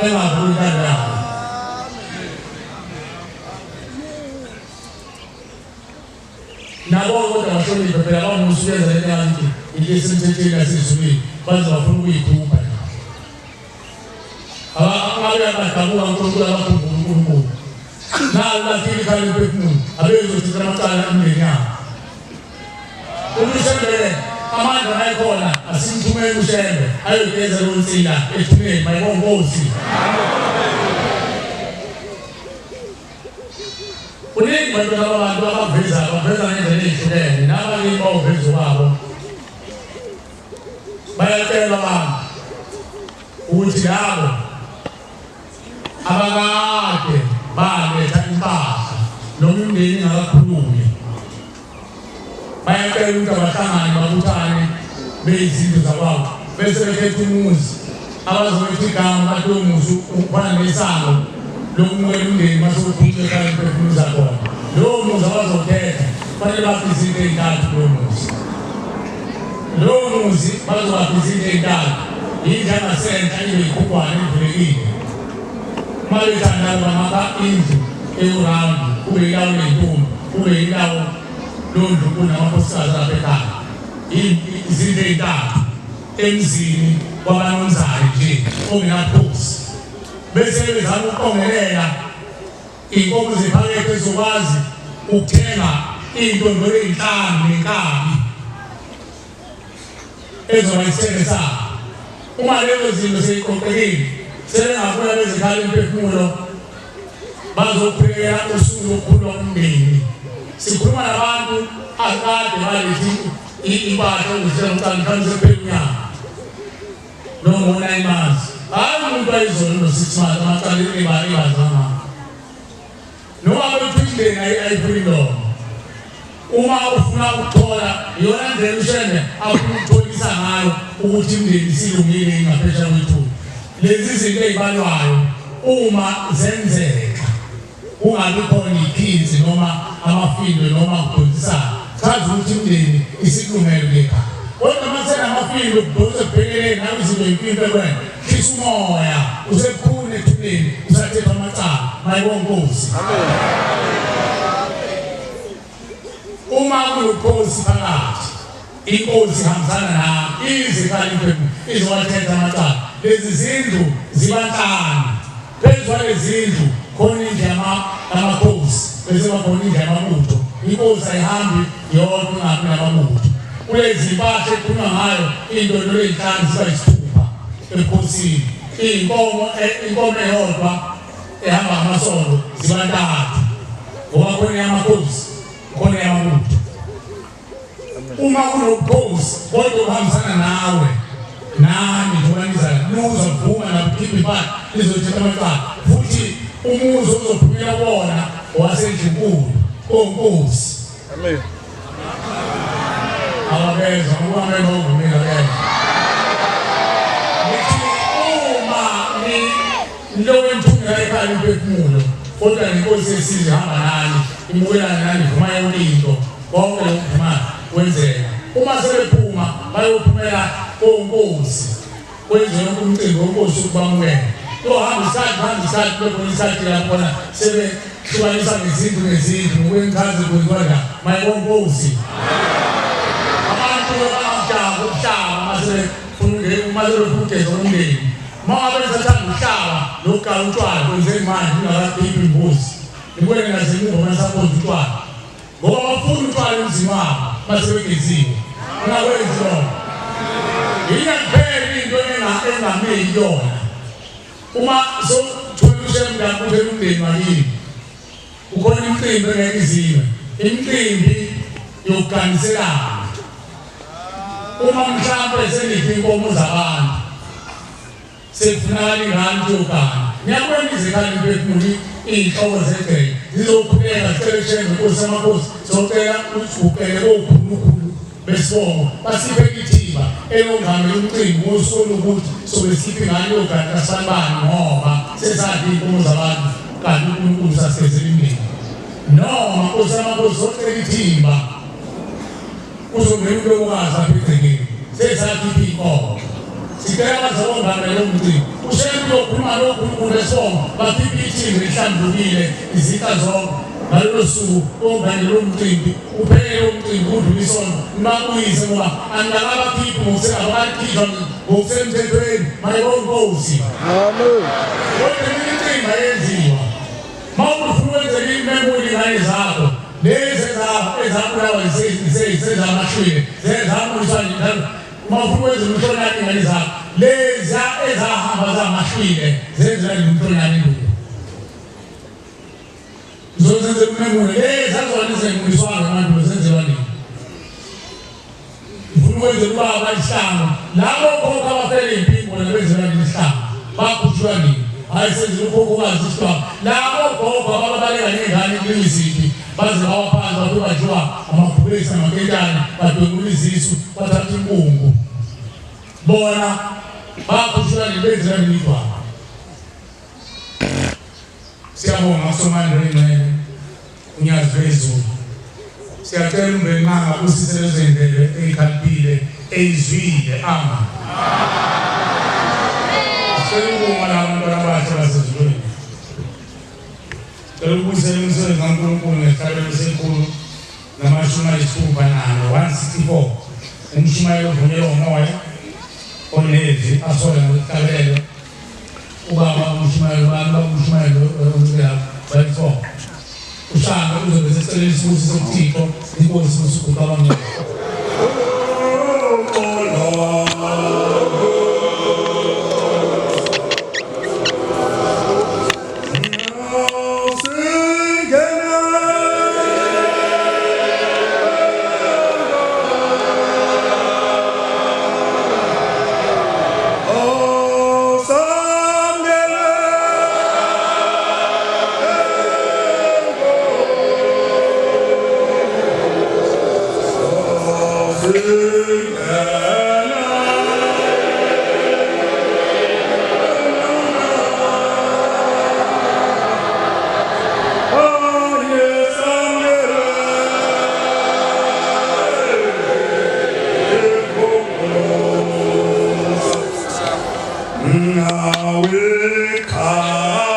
engavuli intando yabo nabo kodwa bahloniphe phela bamusa uyenza lento yabantu into esemthethweni yasezulwini baze bafuna ukuyikhupha angabe abadabuka uNkulunkulu abakhumbula uNkulunkulu nalo lafika ikhaya lemphefumulo abezothetha amacala emndeni yabo ushembe amandla ayikhona asimthumele ushembe ayogeza lo nsila ethuneni mayibonge inkosi kuningi abantu baveza ngendlela ey'hlukene nabalimi bawuveza wabo bayatshela abantu ukuthi labo abakade baletha impahla noma umndeni ngakakhulumi bayacela ukuthi abahlangane babuthane beyizinto zakwabo bese bekhetha umuzi abazobethi igama bathi lowo muzi ufana nesango lokumukela umndeni masekuphuthe ekhaya imphefumulo zakhona lowo muzi abazokhetha kufanele bakhe izinto ey'ntathu lowo muzi lowo muzi bazobakha izinto ey'ntathu yindlu yangasentla ibe yikhukhwane evulekile Malethana bamaka indlu eround kube ilawo lentombi kube ilawo londlu kunamakhosikazi lapha ekhaya izinto ey'ntathu emzini kwabanonzalo nje ongenaphosi bese bezama ukuqongelela iy'nkomo zephakethe ezokwazi ukuthenga iy'ntondolo ey'nhlanu nenkabi ezoba isithende sabo. Uma lezo zinto seyiqoqekile sebengabuya bezikhala imphefumulo bazokhulekela usuku lokukhululwa komndeni. Sikhuluma nabantu akade balethi impahla okuhlela umntana mhlawumbe sephela unyaka noma u-9 months. Hayi umuntu wayizolo no-6 months amacala ebazama noma bephindeni ayiphulilomo. Uma ufuna ukuthola yona ndlela ushende afuna ukutholisa ngayo ukuthi imndeni isilungile ingaphesheya kwethuba. Lezi zinto ey'balwayo uma zenzeka kungabi khona iphinzi noma amafindo noma ukudonsisana chaza ukuthi imndeni isikulungele lekhaya. Kodwa uma kusenamafindo kudonsa kubhekeleni nawe izinto y'mfimbo ekwena khisa umoya usebukhuni ethuneni usathetha amacala mayibonge Nkosi. Uma kunokhosi phakathi inkosi ihambisana nawe izikhala imphefumulo izowathetha amacala. Lezi zindlu ziba 5 phezu kwalezi zindlu khona indlu yamakhosi bese bakhona indlu yamabutho. Inkosi ayihambi yodwa ingabi namabutho. Kulezi mpahla ekhulunywa ngayo iy'ndondolo ey'nhlanu ziba yisithupha ebukhosini. Inkomo eyodwa ehamba ngamasonto ziba 3 ngoba khona yamakhosi khona yamabutho. Uma kunobukhosi kodwa uhambisana nawe nani njengoba nizavuma nakukhipha impahla lizothetha amacala futhi umuzi ozophumela wona owasendlunkulu onkosi. Amen. Awabeza ukwame novumela yena. Uma ni lo enthunga ekhaya imphefumulo kodwa inkosi yesizwe ihamba nani imukelana nani vuma yolinto konke lokuvuma kwenzeka. Uma sebephuma bayophumela konkosi kwenze yonke umcimbi wonkosi ukubamukela. Hamba isikhathi bebona isikhathi lakhona sebehlukanisa ngezindlu ngokwenkhazi kwenziwa mayibonge Nkosi. Abantu abangajabu ukuhlaba uma sebefuna umndeni uma ngabe sathanda ukuhlaba lokugala utshwala kwenzeni manje ngingakakhiphi imbuzi nibone ngasemuva masaphoza utshwala ngoba bafuna utshwala emzini wabo masebegeziwe ungakwenzi lokho. Yina kuphela into engameli yona. Uma sothola ushemda kuphela umndeni wakini ukhona imicimbi engeke izime imicimbi yokuganiselana. Uma mhlawumbe seniphi inkomo zabantu sekufunakala ingane yokugana niyakwenza izikhali imphefumulo iy'nhloko zegceke zizokhuleka zicele shembe Nkosi yamakhosi zocela usibukele kokhulukhulu besibongo basiphe ithimba eyongame umcimbi wosuku lokuthi sobe siphe ingane yogana kasanibani ngoba sesadla iy'nkomo zabantu kanti uNkulunkulu sasezela imndeni noma Nkosi yamakhosi zocela ithimba uzongena ulobokazi apha egcekeni sesakhipha iy'nkomo sicela bazobongame lo mcimbi ushembe uyokhuluma lokhu uNkulunkulu esibongo bakhiphe ithimba elihlambulukile izitha zonke ngalolo suku ongane lo mcimbi uphele lo mcimbi udlule isonto nibabuyise ngoba aningakabakhiphi ngokusekhishwa ngokusemthethweni mayibonge Nkosi. Amen. Kodwa imicimbi ayenziwa ma ufuna ukwenzela imemuli ingane zakho lezi ezabulawa zezamashwile zezamuliswa njalo uma ufuna ukwenza umhlonyane ingane zakho lezi ezahamba zamashwile zenzela nje umhlonyane induku zozenzela umemuli lezi azona zenguliswanga abantu zenzelwa nini. Ufuna ukwenzela ubaba isihlangu labo khokho abafele impingo nabenzelwa nini isihlangu bakhutshwa nini. Hayi senze ukhokhokazi isihlangu labo khokho ababaleka ney'ngane kuliziphi baze bawaphansi babe badliwa amabhubesi namaketane badwengula izisu bathatha imbungu bona bakhutshwa nini benzela nini idwaba. Siyabonga uSomandla uNyazi wezulu. Siyacela umndeni manga usisele zendele eyikhaliphile eyizwile ama. Siyabonga labantu abasha basezulwini. elubuyisela imisebenzi kaNkulunkulu ngesikhathi esikhulu namashumi ayisithupha nane 164 umshumayelo ovunyelwa umoya onevi asola ngesihlabelelo ubaba umshumayelo bani umshumayelo bayifo ushanga uzobe seceleni isibusiso sokuthixo inkosi usukuqabanga Now we come.